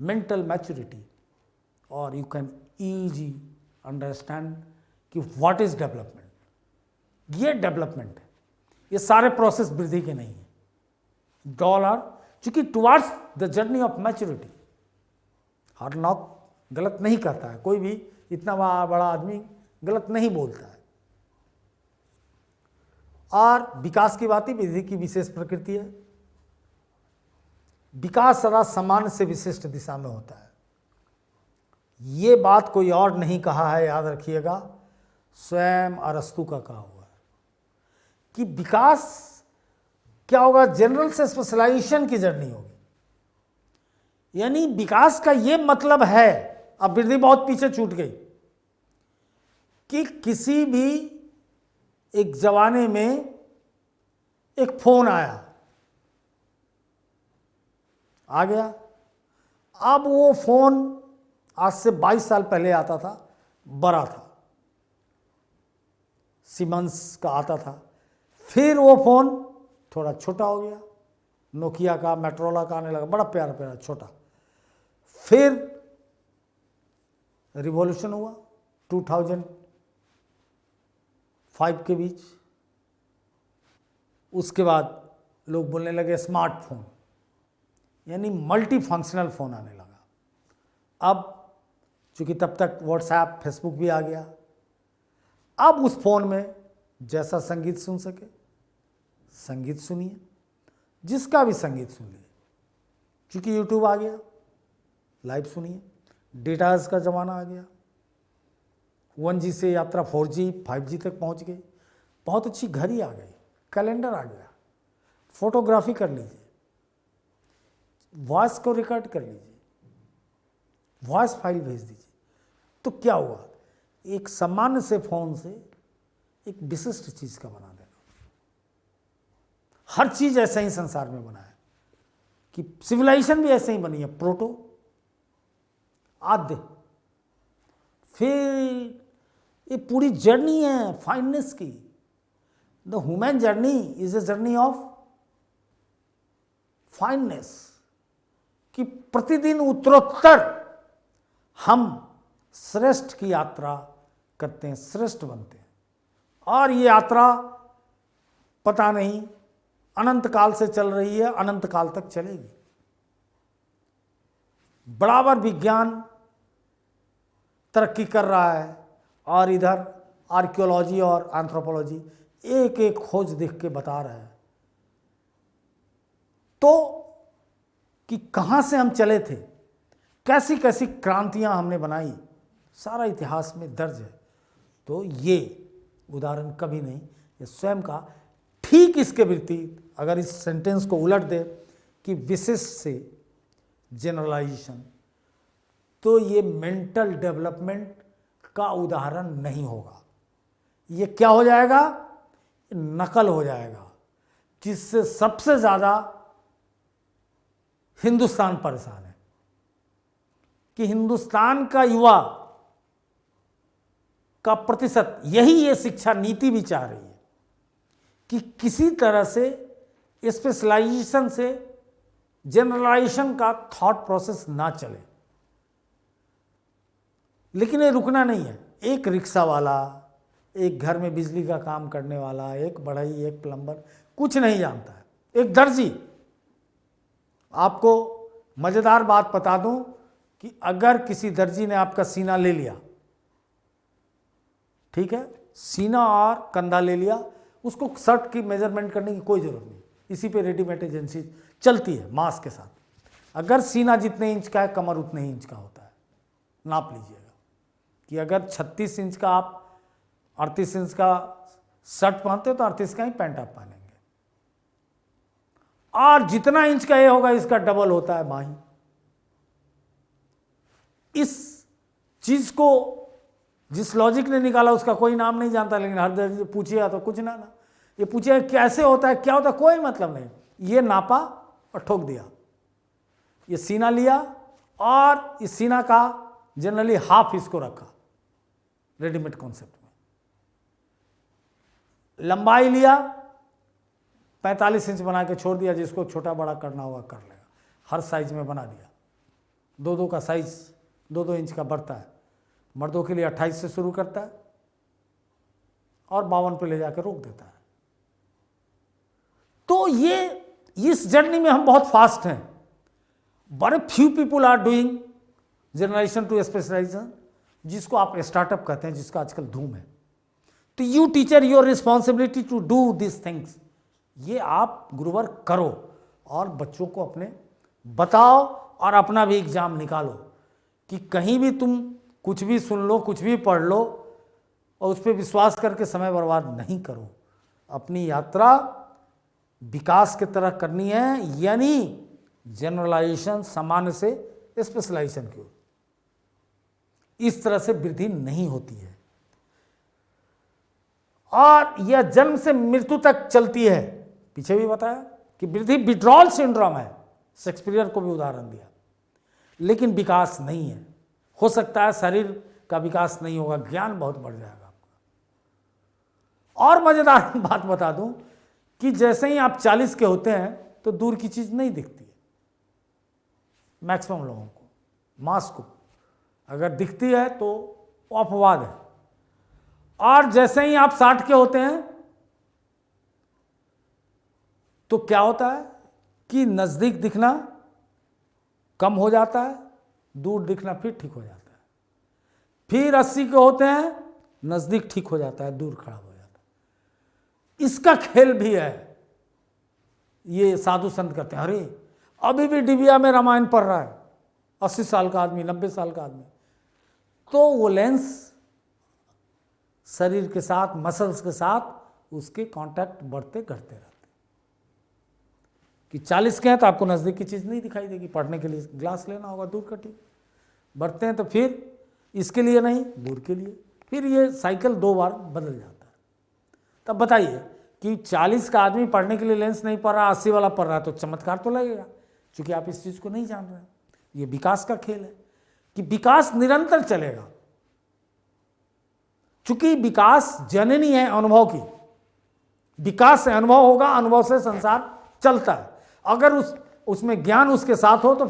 mental maturity, or you can easily understand कि what is development. ये development है। ये सारे process वृद्धि के नहीं है। Dollar चूंकि towards the journey of maturity, her knock गलत नहीं करता है, कोई भी इतना बड़ा आदमी गलत नहीं बोलता है। और विकास की बात ही वृद्धि की विशेष प्रकृति है। विकास सदा सामान्य से विशिष्ट दिशा में होता है। ये बात कोई और नहीं कहा है, याद रखिएगा, स्वयं अरस्तु का कहा हुआ है कि विकास क्या होगा, जनरल से स्पेशलाइजेशन की जर्नी होगी। यानी विकास का ये मतलब है, अब वृद्धि बहुत पीछे छूट गई, कि किसी भी एक जमाने में एक फोन आ गया। अब वो फोन आज से 22 साल पहले आता था, बड़ा था, सीमेंस का आता था। फिर वो फोन थोड़ा छोटा हो गया, नोकिया का, मेट्रोला का आने लगा, बड़ा प्यारा प्यारा छोटा। फिर रिवॉल्यूशन हुआ 2005 के बीच। उसके बाद लोग बोलने लगे स्मार्टफोन, यानी मल्टी फंक्शनल फोन आने लगा। अब चूंकि तब तक व्हाट्सएप, फेसबुक भी आ गया, अब उस फोन में जैसा संगीत सुन सके संगीत सुनिए, जिसका भी संगीत सुनिए। चूंकि यूट्यूब आ गया, लाइव सुनिए। डेटाज का ज़माना आ गया, 1G से यात्रा 4G 5G तक पहुंच गई। बहुत अच्छी घड़ी आ गई, कैलेंडर आ गया, फोटोग्राफी कर लीजिए, वॉइस को रिकॉर्ड कर लीजिए, वॉइस फाइल भेज दीजिए। तो क्या हुआ, एक सामान्य से फोन से एक विशिष्ट चीज़ का बना देना। हर चीज़ ऐसा ही संसार में बना है कि सिविलाइजेशन भी ऐसे ही बनी है, प्रोटो, आद्य, फिर ये पूरी जर्नी है फाइननेस की। The human journey is a journey of fineness, कि प्रतिदिन उत्तरोत्तर हम श्रेष्ठ की यात्रा करते हैं, श्रेष्ठ बनते हैं। और ये यात्रा पता नहीं अनंत काल से चल रही है, अनंत काल तक चलेगी। बराबर विज्ञान तरक्की कर रहा है और इधर आर्कियोलॉजी और एंथ्रोपोलॉजी एक एक खोज देख के बता रहा है तो कि कहाँ से हम चले थे, कैसी कैसी क्रांतियां हमने बनाई, सारा इतिहास में दर्ज है। तो ये उदाहरण कभी नहीं, ये स्वयं का ठीक इसके विपरीत अगर इस सेंटेंस को उलट दे कि विशिष्ट से जनरलाइजेशन, तो ये मेंटल डेवलपमेंट का उदाहरण नहीं होगा। ये क्या हो जाएगा, नकल हो जाएगा, जिससे सबसे ज़्यादा हिंदुस्तान परेशान है कि हिंदुस्तान का युवा का प्रतिशत, यही ये शिक्षा नीति भी चाह रही है कि किसी तरह से स्पेशलाइजेशन से जनरलाइजेशन का थॉट प्रोसेस ना चले। लेकिन ये रुकना नहीं है। एक रिक्शा वाला, एक घर में बिजली का काम करने वाला, एक बढ़ई, एक प्लम्बर कुछ नहीं जानता है, एक दर्जी। आपको मज़ेदार बात बता दूं कि अगर किसी दर्जी ने आपका सीना ले लिया, ठीक है, सीना और कंधा ले लिया, उसको शर्ट की मेजरमेंट करने की कोई ज़रूरत नहीं, इसी पे रेडीमेड एजेंसी चलती है मास के साथ। अगर सीना जितने इंच का है, कमर उतने ही इंच का होता है, नाप लीजिएगा कि अगर 36 इंच का आप 38 इंच का शर्ट पहनते हो तो 38 का ही पैंट आप पहनेंगे, और जितना इंच का ये होगा इसका डबल होता है बाहीं। इस चीज को जिस लॉजिक ने निकाला उसका कोई नाम नहीं जानता, लेकिन हर दर्जी पूछिएगा तो कुछ ना ये पूछिएगा कैसे होता है, क्या होता है, कोई मतलब नहीं। ये नापा और ठोक दिया, ये सीना लिया और इस सीना का जनरली हाफ इसको रखा रेडीमेड कॉन्सेप्ट में, लंबाई लिया 45 इंच बना के छोड़ दिया, जिसको छोटा बड़ा करना होगा कर लेगा, हर साइज में बना दिया। दो का साइज 2 इंच का बढ़ता है, मर्दों के लिए 28 से शुरू करता है और 52 पे ले जाकर रोक देता है। ये इस जर्नी में हम बहुत फास्ट हैं. बड़े few people are doing generalisation to specialisation, जिसको आप स्टार्टअप कहते हैं, जिसका आजकल धूम है. तो you teacher, your responsibility to do this things. ये आप गुरुवर करो और बच्चों को अपने बताओ और अपना भी एग्जाम निकालो कि कहीं भी तुम कुछ भी सुन लो, कुछ भी पढ़ लो और उस पर विश्वास करके समय बर्बाद नहीं करो. अपनी यात्रा विकास की तरह करनी है, यानी जनरलाइजेशन, सामान्य से स्पेशलाइजेशन की ओर. इस तरह से वृद्धि नहीं होती है और यह जन्म से मृत्यु तक चलती है. पीछे भी बताया कि वृद्धि विड्रॉल सिंड्रोम है, शेक्सपियर को भी उदाहरण दिया, लेकिन विकास नहीं है. हो सकता है शरीर का विकास नहीं होगा, ज्ञान बहुत बढ़ जाएगा आपका. और मजेदार बात बता दूं कि जैसे ही आप 40 के होते हैं तो दूर की चीज नहीं दिखती है. मैक्सिमम लोगों को, मास को अगर दिखती है तो वो अपवाद है. और जैसे ही आप 60 के होते हैं तो क्या होता है कि नजदीक दिखना कम हो जाता है, दूर दिखना फिर ठीक हो जाता है. फिर 80 के होते हैं, नजदीक ठीक हो जाता है, दूर खराब हो जाता है. इसका खेल भी है. ये साधु संत करते हैं, अरे अभी भी डिबिया में रामायण पढ़ रहा है 80 साल का आदमी, 90 साल का आदमी. तो वो लेंस शरीर के साथ, मसल्स के साथ उसके कांटेक्ट बढ़ते घटते रहते. कि 40 के हैं तो आपको नज़दीक की चीज़ नहीं दिखाई देगी, पढ़ने के लिए ग्लास लेना होगा, दूर का ठीक. बढ़ते हैं तो फिर इसके लिए नहीं, दूर के लिए. फिर ये साइकिल 2 बार बदल जाता है. तब बताइए कि 40 का आदमी पढ़ने के लिए लेंस नहीं पढ़ रहा, 80 वाला पढ़ रहा है, तो चमत्कार तो लगेगा, क्योंकि आप इस चीज़ को नहीं जान रहे हैं. ये विकास का खेल है कि विकास निरंतर चलेगा. चूंकि विकास जननी है अनुभव की, विकास से अनुभव होगा, अनुभव से संसार चलता है. अगर उसमें ज्ञान उसके साथ हो तो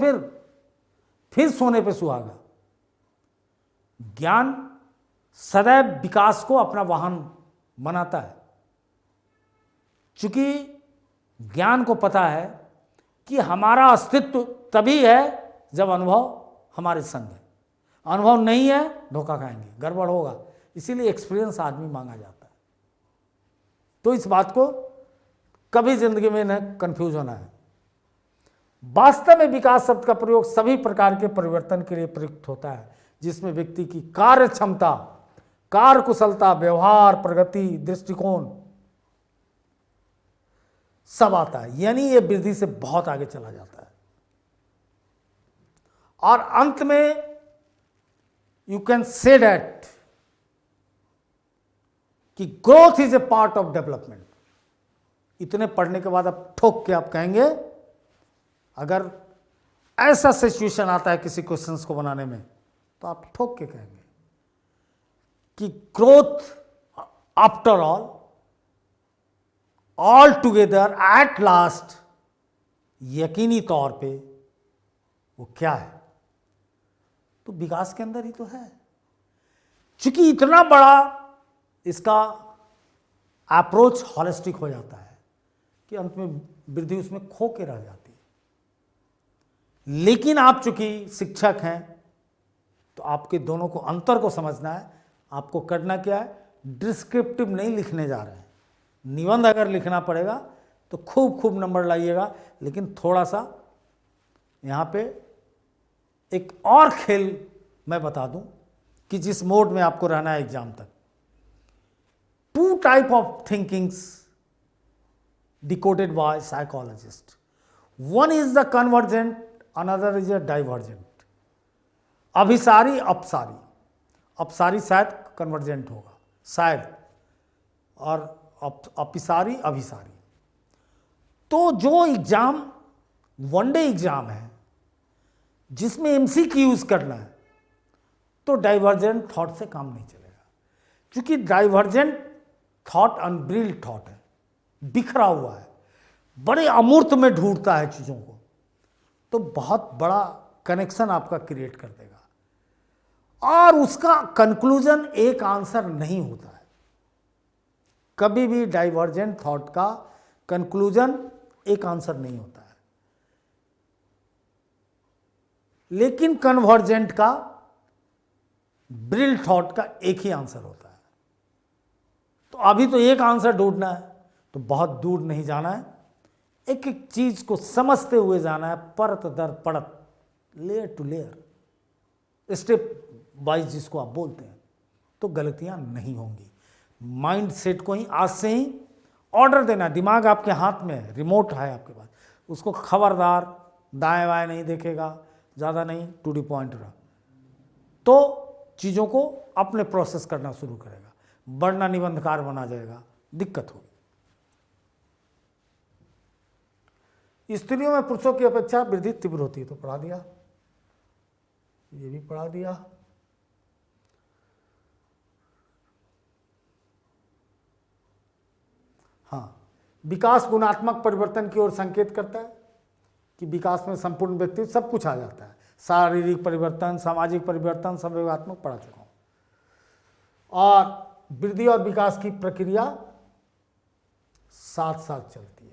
फिर सोने पे सुहागा. ज्ञान सदैव विकास को अपना वाहन बनाता है. चूंकि ज्ञान को पता है कि हमारा अस्तित्व तभी है जब अनुभव हमारे संग है. अनुभव नहीं है, धोखा खाएंगे, गड़बड़ होगा. इसीलिए एक्सपीरियंस आदमी मांगा जाता है. तो इस बात को कभी जिंदगी में न कंफ्यूज होना है. वास्तव में विकास शब्द का प्रयोग सभी प्रकार के परिवर्तन के लिए प्रयुक्त होता है, जिसमें व्यक्ति की कार्य क्षमता, कार्य कुशलता, व्यवहार, प्रगति, दृष्टिकोण सब आता है. यानी ये वृद्धि से बहुत आगे चला जाता है. और अंत में यू कैन से दैट कि growth is a part of development. इतने पढ़ने के बाद अब ठोक के आप कहेंगे, अगर ऐसा सिचुएशन आता है किसी क्वेश्चंस को बनाने में, तो आप ठोक के कहेंगे कि growth after all together at last, यकीनी तौर पे वो क्या है? तो विकास के अंदर ही तो है. क्योंकि इतना बड़ा इसका अप्रोच हॉलिस्टिक हो जाता है कि अंत में वृद्धि उसमें खो के रह जाती है. लेकिन आप चूंकि शिक्षक हैं तो आपके दोनों को अंतर को समझना है. आपको करना क्या है? डिस्क्रिप्टिव नहीं लिखने जा रहे हैं. निबंध अगर लिखना पड़ेगा तो खूब खूब नंबर लाइएगा, लेकिन थोड़ा सा यहाँ पे एक और खेल मैं बता दूं कि जिस मोड में आपको रहना है एग्जाम तक. 2 type of thinkings decoded by psychologist. One is the convergent, another is a divergent. अभिसारी, अपसारी. अपसारी शायद कन्वर्जेंट होगा शायद, और अपिसारी अभिसारी. तो जो एग्जाम वन डे एग्जाम है जिसमें MCQ करना है, तो डाइवर्जेंट थॉट से काम नहीं चलेगा. क्योंकि डाइवर्जेंट थॉट अनब्रील्ड थॉट है, बिखरा हुआ है, बड़े अमूर्त में ढूंढता है चीज़ों को, तो बहुत बड़ा कनेक्शन आपका क्रिएट कर देगा. और उसका कंक्लूजन एक आंसर नहीं होता है. कभी भी डाइवर्जेंट थॉट का कंक्लूजन एक आंसर नहीं होता है, लेकिन कन्वर्जेंट का, ब्रिल थॉट का एक ही आंसर होता है। तो अभी तो एक आंसर ढूंढना है, तो बहुत दूर नहीं जाना है, एक एक चीज को समझते हुए जाना है, परत दर परत, layer to layer, step wise जिसको आप बोलते हैं, तो गलतियां नहीं होंगी। माइंड सेट को ही आज से ही ऑर्डर देना, दिमाग आपके हाथ में है, रिमोट है आपके पास, उसको खबरदार दाएं बाएं नहीं देखेगा, ज़्यादा नहीं, टू द पॉइंट रहा, तो चीज़ों को अपने प्रोसेस करना शुरू करेगा, बढ़ना निबंधकार बना जाएगा, दिक्कत होगी। स्त्रियों में पुरुषों की अपेक्षा वृद्धि तीव्र होती है, तो पढ़ा दिया, ये भी पढ़ा दिया। हाँ, विकास गुणात्मक परिवर्तन की ओर संकेत करता है कि विकास में संपूर्ण व्यक्ति सब कुछ आ जाता है, शारीरिक परिवर्तन, सामाजिक परिवर्तन, संवेगात्मक पढ़ा चुका हूँ। और वृद्धि और विकास की प्रक्रिया साथ साथ चलती है।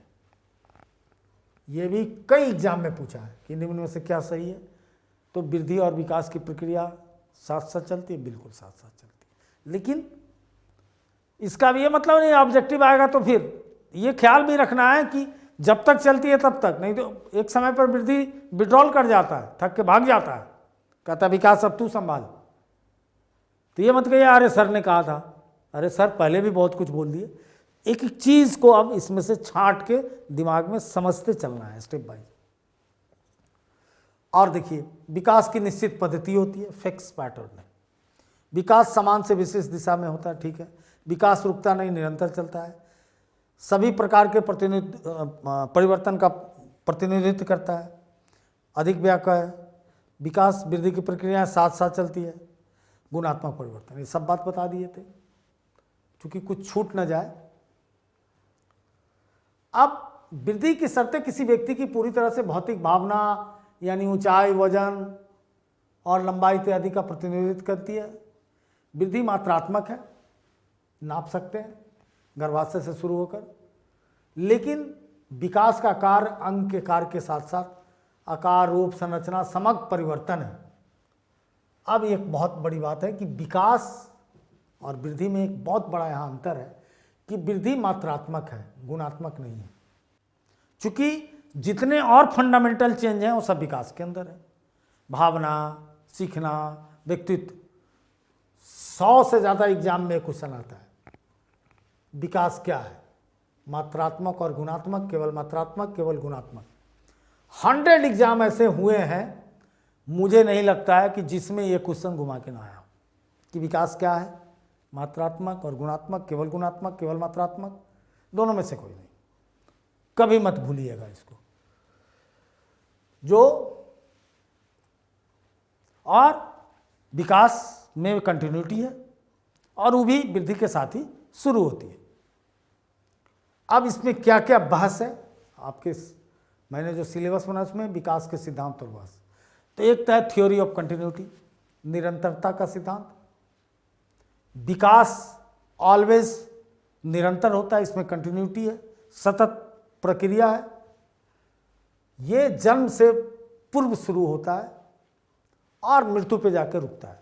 ये भी कई एग्जाम में पूछा है कि निम्न में से क्या सही है, तो वृद्धि और विकास की प्रक्रिया साथ साथ चलती है, बिल्कुल साथ साथ चलती है। लेकिन इसका भी ये मतलब नहीं ऑब्जेक्टिव आएगा तो फिर ये ख्याल भी रखना है कि जब तक चलती है तब तक, नहीं तो एक समय पर वृद्धि विड्रॉल कर जाता है, थक के भाग जाता है, कहता विकास अब तू संभाल। तो ये मत कहिए अरे सर ने कहा था, अरे सर पहले भी बहुत कुछ बोल दिए। एक एक चीज को अब इसमें से छांट के दिमाग में समझते चलना है स्टेप बाय। और देखिए, विकास की निश्चित पद्धति होती है, फिक्स पैटर्न है। विकास समान से विशेष दिशा में होता है, ठीक है। विकास रुकता नहीं, निरंतर चलता है, सभी प्रकार के परिवर्तन का प्रतिनिधित्व करता है, अधिक व्यापक है। विकास वृद्धि की प्रक्रिया साथ साथ चलती है, गुणात्मक परिवर्तन, ये सब बात बता दिए थे, क्योंकि कुछ छूट न जाए। अब वृद्धि की शर्तें किसी व्यक्ति की पूरी तरह से भौतिक भावना यानी ऊंचाई, वजन और लंबाई इत्यादि का प्रतिनिधित्व करती है। वृद्धि मात्रात्मक है, नाप सकते हैं गर्भाशय से शुरू होकर, लेकिन विकास का कार्य अंग के कार्य के साथ साथ आकार, रूप, संरचना, समग्र परिवर्तन है। अब एक बहुत बड़ी बात है कि विकास और वृद्धि में एक बहुत बड़ा यहाँ अंतर है कि वृद्धि मात्रात्मक है, गुणात्मक नहीं है। चूंकि जितने और फंडामेंटल चेंज हैं वो सब विकास के अंदर है, भावना, सीखना, व्यक्तित्व। 100 से ज़्यादा एग्जाम में क्वेश्चन आता है, विकास क्या है, मात्रात्मक और गुणात्मक, केवल मात्रात्मक, केवल गुणात्मक। 100 एग्जाम ऐसे हुए हैं, मुझे नहीं लगता है कि जिसमें ये क्वेश्चन घुमा के ना आया कि विकास क्या है, मात्रात्मक और गुणात्मक, केवल गुणात्मक, केवल मात्रात्मक, दोनों में से कोई नहीं। कभी मत भूलिएगा इसको। जो और विकास में कंटिन्यूटी है और वो भी वृद्धि के साथ ही शुरू होती है। अब इसमें क्या क्या बहस है आपके, मैंने जो सिलेबस बनाया उसमें विकास के सिद्धांत और बहस। तो एक तो है थ्योरी ऑफ कंटिन्यूटी, निरंतरता का सिद्धांत। विकास ऑलवेज निरंतर होता है, इसमें कंटिन्यूटी है, सतत प्रक्रिया है। ये जन्म से पूर्व शुरू होता है और मृत्यु पे जाकर रुकता है।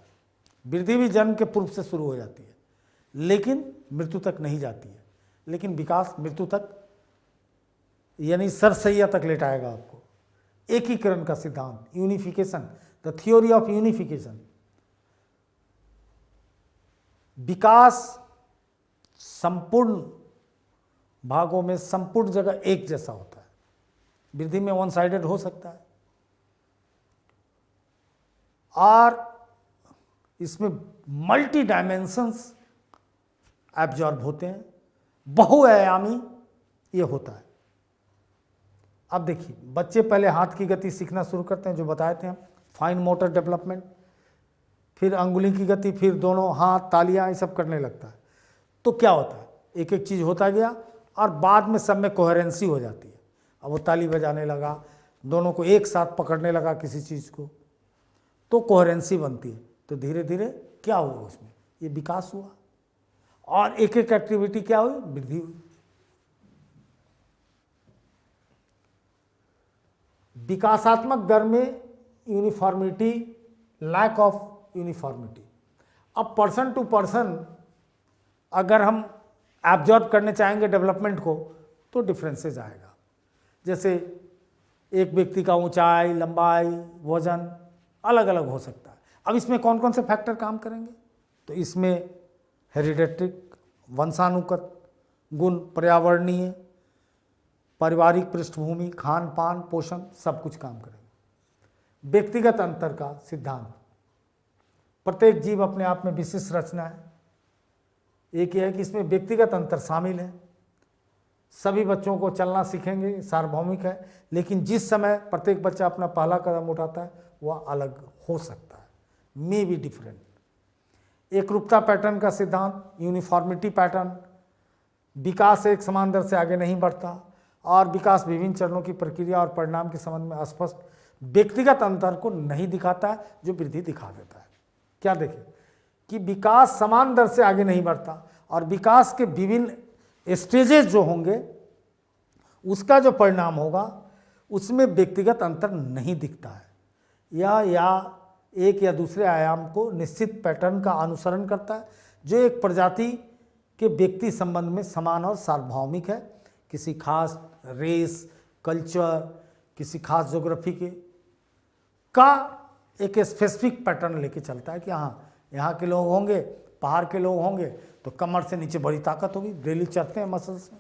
वृद्धि भी जन्म के पूर्व से शुरू हो जाती है लेकिन मृत्यु तक नहीं जाती है, लेकिन विकास मृत्यु तक यानी सरसैया तक लेटाएगा आपको। एकीकरण का सिद्धांत, unification, the theory of unification. विकास संपूर्ण भागों में संपूर्ण जगह एक जैसा होता है, वृद्धि में वन साइडेड हो सकता है। और इसमें मल्टी डायमेंशंस एब्जॉर्ब होते हैं, बहुआयामी ये होता है। अब देखिए, बच्चे पहले हाथ की गति सीखना शुरू करते हैं, जो बताए थे हम, फाइन मोटर डेवलपमेंट, फिर अंगुली की गति, फिर दोनों हाथ, तालियां, ये सब करने लगता है। तो क्या होता है, एक एक चीज़ होता गया और बाद में सब में कोहेरेंसी हो जाती है। अब वो ताली बजाने लगा, दोनों को एक साथ पकड़ने लगा किसी चीज़ को, तो कोहेरेंसी बनती है। तो धीरे धीरे क्या हुआ उसमें, ये विकास हुआ और एक एक एक्टिविटी क्या हुई, वृद्धि हुई। विकासात्मक दर में यूनिफॉर्मिटी, लैक ऑफ यूनिफॉर्मिटी। अब पर्सन टू पर्सन अगर हम एब्जॉर्ब करने चाहेंगे डेवलपमेंट को तो डिफरेंसेस आएगा। जैसे एक व्यक्ति का ऊंचाई, लंबाई, वजन अलग अलग हो सकता है। अब इसमें कौन कौन से फैक्टर काम करेंगे? तो इसमें हेरिडेट्रिक, वंशानुगत गुण, पर्यावरणीय, पारिवारिक पृष्ठभूमि, खान पान, पोषण, सब कुछ काम करेंगे। व्यक्तिगत अंतर का सिद्धांत, प्रत्येक जीव अपने आप में विशिष्ट रचना है। एक यह है कि इसमें व्यक्तिगत अंतर शामिल है। सभी बच्चों को चलना सीखेंगे, सार्वभौमिक है, लेकिन जिस समय प्रत्येक बच्चा अपना पहला कदम उठाता है वह अलग हो सकता है, मे बी डिफरेंट। एकरूपता पैटर्न का सिद्धांत, यूनिफॉर्मिटी पैटर्न, विकास एक समान दर से आगे नहीं बढ़ता और विकास विभिन्न चरणों की प्रक्रिया और परिणाम के संबंध में अस्पष्ट व्यक्तिगत अंतर को नहीं दिखाता है, जो वृद्धि दिखा देता है। क्या देखें कि विकास समान दर से आगे नहीं बढ़ता और विकास के विभिन्न स्टेजेस जो होंगे उसका जो परिणाम होगा उसमें व्यक्तिगत अंतर नहीं दिखता है, या एक या दूसरे आयाम को निश्चित पैटर्न का अनुसरण करता है जो एक प्रजाति के व्यक्ति संबंध में समान और सार्वभौमिक है। किसी खास रेस, कल्चर, किसी खास ज्योग्राफी के का एक स्पेसिफिक पैटर्न लेके चलता है कि हाँ यहाँ के लोग होंगे, पहाड़ के लोग होंगे तो कमर से नीचे बड़ी ताकत होगी, डेली चढ़ते हैं मसल्स में।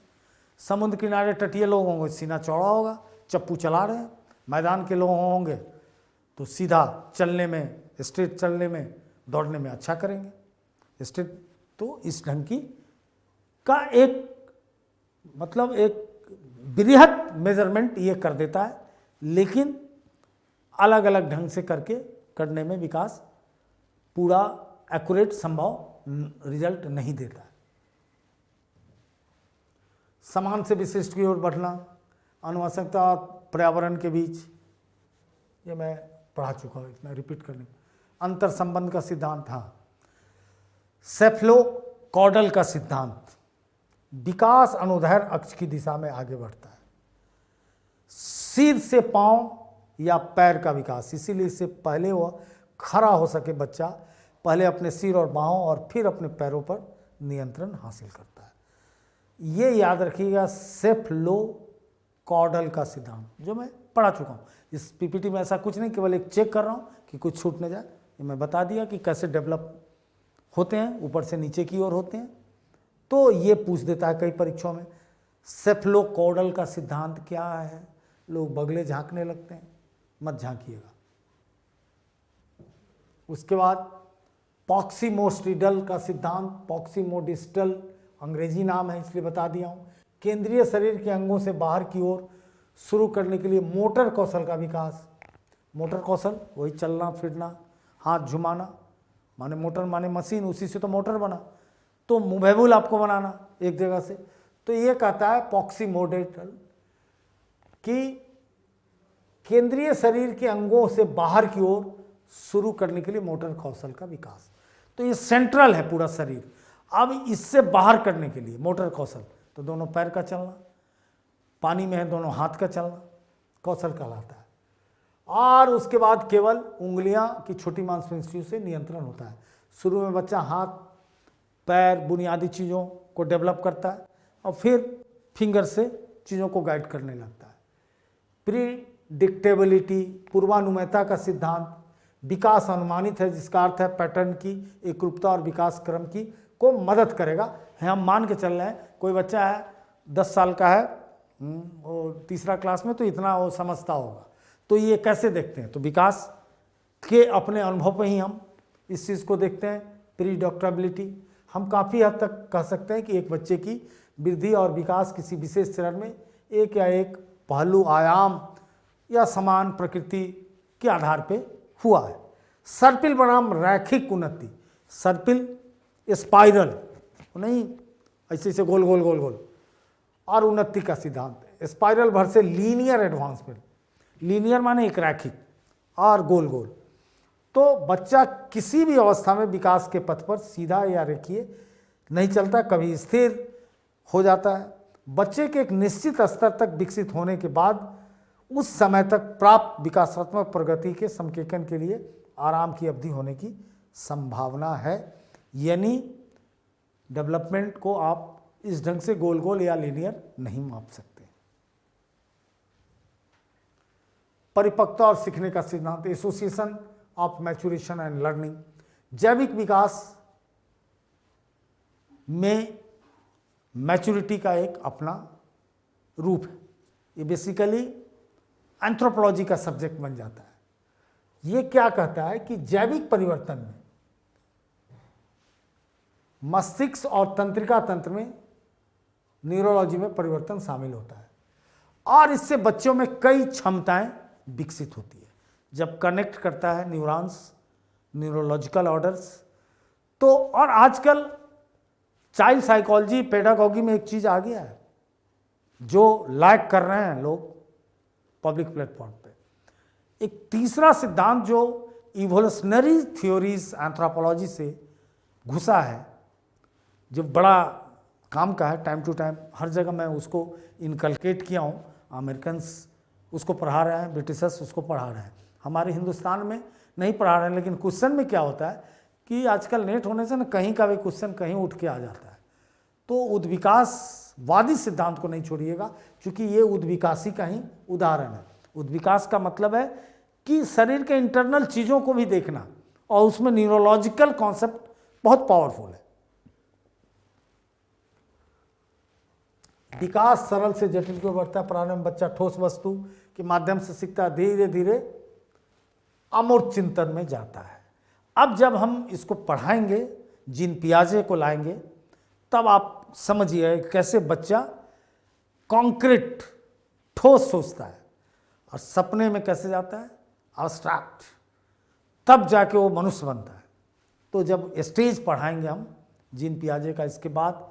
समुद्र किनारे तटीय लोग होंगे, सीना चौड़ा होगा, चप्पू चला रहे हैं। मैदान के लोग होंगे तो सीधा चलने में, स्ट्रेट चलने में, दौड़ने में अच्छा करेंगे, स्ट्रेट। तो इस ढंग की का एक मतलब एक बृहद मेजरमेंट ये कर देता है, लेकिन अलग अलग ढंग से करके करने में विकास पूरा एक्यूरेट संभव रिजल्ट नहीं देता है। समान से विशिष्ट की ओर बढ़ना, अनुवंशिकता और पर्यावरण के बीच, ये मैं पढ़ा चुका हूँ, इतना रिपीट करने। अंतर संबंध का सिद्धांत, हाँ। सेफलोकॉर्डल का सिद्धांत, विकास अनुदैर्ध्य अक्ष की दिशा में आगे बढ़ता है। सिर से पांव या पैर का विकास, इसीलिए इससे पहले वह खड़ा हो सके बच्चा पहले अपने सिर और बाहों और फिर अपने पैरों पर नियंत्रण हासिल करता है। ये याद रखिएगा सेफलोकॉर्डल का सिद्धांत, जो मैं पढ़ा चुका हूँ। इस पीपीटी में ऐसा कुछ नहीं, केवल एक चेक कर रहा हूँ कि कुछ छूट न जाए। ये मैं बता दिया कि कैसे डेवलप होते हैं, ऊपर से नीचे की ओर होते हैं। तो ये पूछ देता है कई परीक्षाओं में, सेफलोकॉर्डल का सिद्धांत क्या है। लोग बगले झांकने लगते हैं, मत झांकिएगा। उसके बाद पॉक्सीमोस्टिडल का सिद्धांत, पॉक्सीमोडिस्टल अंग्रेजी नाम है इसलिए बता दिया हूँ। केंद्रीय शरीर के अंगों से बाहर की ओर शुरू करने के लिए मोटर कौशल का विकास। मोटर कौशल वही चलना फिरना, हाथ झुमाना, माने मोटर माने मशीन, उसी से तो मोटर बना। तो मूवेबल आपको बनाना एक जगह से, तो ये कहता है पॉक्सीमोडिस्टल कि केंद्रीय शरीर के अंगों से बाहर की ओर शुरू करने के लिए मोटर कौशल का विकास। तो ये सेंट्रल है पूरा शरीर। अब इससे बाहर करने के लिए मोटर कौशल, तो दोनों पैर का चलना, पानी में है दोनों हाथ का चलना कौशल कहलाता है। और उसके बाद केवल उंगलियां की छोटी मांसपेशियों से नियंत्रण होता है। शुरू में बच्चा हाथ पैर बुनियादी चीज़ों को डेवलप करता है और फिर फिंगर से चीज़ों को गाइड करने लगता है। प्रीडिक्टेबिलिटी, पूर्वानुमेयता का सिद्धांत, विकास अनुमानित है जिसका अर्थ है पैटर्न की एकरूपता और विकास क्रम की को मदद करेगा। हम मान के चल रहे हैं कोई बच्चा है 10 साल का है, वो तीसरा क्लास में, तो इतना वो समझता होगा। तो ये कैसे देखते हैं, तो विकास के अपने अनुभव पे ही हम इस चीज़ को देखते हैं। प्रीडिक्टेबिलिटी, हम काफ़ी हद तक कह सकते हैं कि एक बच्चे की वृद्धि और विकास किसी विशेष चरण में एक या एक पहलू, आयाम या समान प्रकृति के आधार पे हुआ है। सर्पिल बनाम रैखिक उन्नति, सर्पिल स्पाइरल नहीं, ऐसे ऐसे गोल गोल गोल गोल, और उन्नति का सिद्धांत स्पाइरल भर से लीनियर एडवांसमेंट, लीनियर माने एक रैखिक और गोल गोल। तो बच्चा किसी भी अवस्था में विकास के पथ पर सीधा या रेखीय नहीं चलता, कभी स्थिर हो जाता है। बच्चे के एक निश्चित स्तर तक विकसित होने के बाद उस समय तक प्राप्त विकासात्मक प्रगति के संकेतन के लिए आराम की अवधि होने की संभावना है। यानी डेवलपमेंट को आप इस ढंग से गोल गोल या लीनियर नहीं माप सकते। परिपक्वता और सीखने का सिद्धांत, association of maturation and learning. जैविक विकास में मैच्योरिटी का एक अपना रूप है। ये बेसिकली एंथ्रोपोलॉजी का सब्जेक्ट बन जाता है। ये क्या कहता है कि जैविक परिवर्तन में मस्तिष्क और तंत्रिका तंत्र में न्यूरोलॉजी में परिवर्तन शामिल होता है और इससे बच्चों में कई क्षमताएं विकसित होती है। जब कनेक्ट करता है न्यूरॉन्स, न्यूरोलॉजिकल ऑर्डर्स, तो और आजकल चाइल्ड साइकोलॉजी, पेडागॉगी में एक चीज़ आ गया है जो लाइक कर रहे हैं लोग पब्लिक प्लेटफॉर्म पे। एक तीसरा सिद्धांत जो इवोल्यूशनरी थ्योरीज एंथ्रोपोलॉजी से घुसा है, जो बड़ा काम का है, टाइम टू टाइम हर जगह मैं उसको इनकलकेट किया हूँ। अमेरिकन्स उसको पढ़ा रहे हैं, ब्रिटिशर्स उसको पढ़ा रहे हैं, हमारे हिंदुस्तान में नहीं पढ़ा रहे हैं। लेकिन क्वेश्चन में क्या होता है कि आजकल नेट होने से ना कहीं का भी क्वेश्चन कहीं उठ के आ जाता है। तो उद्विकासवादी सिद्धांत को नहीं छोड़िएगा, क्योंकि ये उद्विकासी का ही उदाहरण है। उद्विकास का मतलब है कि शरीर के इंटरनल चीज़ों को भी देखना, और उसमें न्यूरोलॉजिकल कॉन्सेप्ट बहुत पावरफुल है। विकास सरल से जटिल की ओर बढ़ता है। प्रारंभ में बच्चा ठोस वस्तु के माध्यम से सीखता है, धीरे धीरे अमूर्त चिंतन में जाता है। अब जब हम इसको पढ़ाएंगे, जीन पियाजे को लाएंगे, तब आप समझिए कैसे बच्चा कॉन्क्रीट ठोस सोचता है और सपने में कैसे जाता है एब्स्ट्रैक्ट, तब जाके वो मनुष्य बनता है। तो जब स्टेज पढ़ाएंगे हम जीन पियाजे का, इसके बाद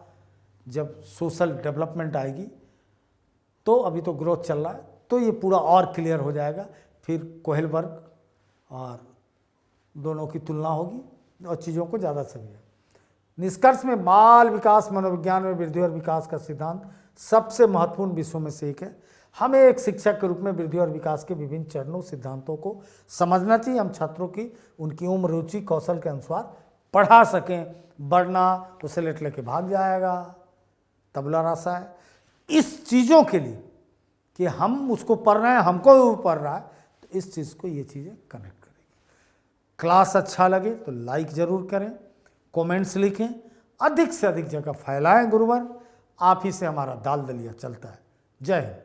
जब सोशल डेवलपमेंट आएगी, तो अभी तो ग्रोथ चल रहा है, तो ये पूरा और क्लियर हो जाएगा। फिर कोहेलबर्ग और दोनों की तुलना होगी और चीज़ों को ज़्यादा समझिए। निष्कर्ष में बाल विकास मनोविज्ञान में वृद्धि और विकास का सिद्धांत सबसे महत्वपूर्ण विषयों में से एक है। हमें एक शिक्षक के रूप में वृद्धि और विकास के विभिन्न चरणों, सिद्धांतों को समझना चाहिए। हम छात्रों की उनकी उम्र, रुचि, कौशल के अनुसार पढ़ा सकें, वरना तो स्लेट लेके भाग जाएगा, तबला रासा है। इस चीज़ों के लिए कि हम उसको पढ़ रहे हैं, हमको भी वो पढ़ रहा है, तो इस चीज़ को ये चीज़ें कनेक्ट करेंगे। क्लास अच्छा लगे तो लाइक ज़रूर करें, कमेंट्स लिखें, अधिक से अधिक जगह फैलाएं गुरुवर। आप ही से हमारा दाल दलिया चलता है। जय हिंद।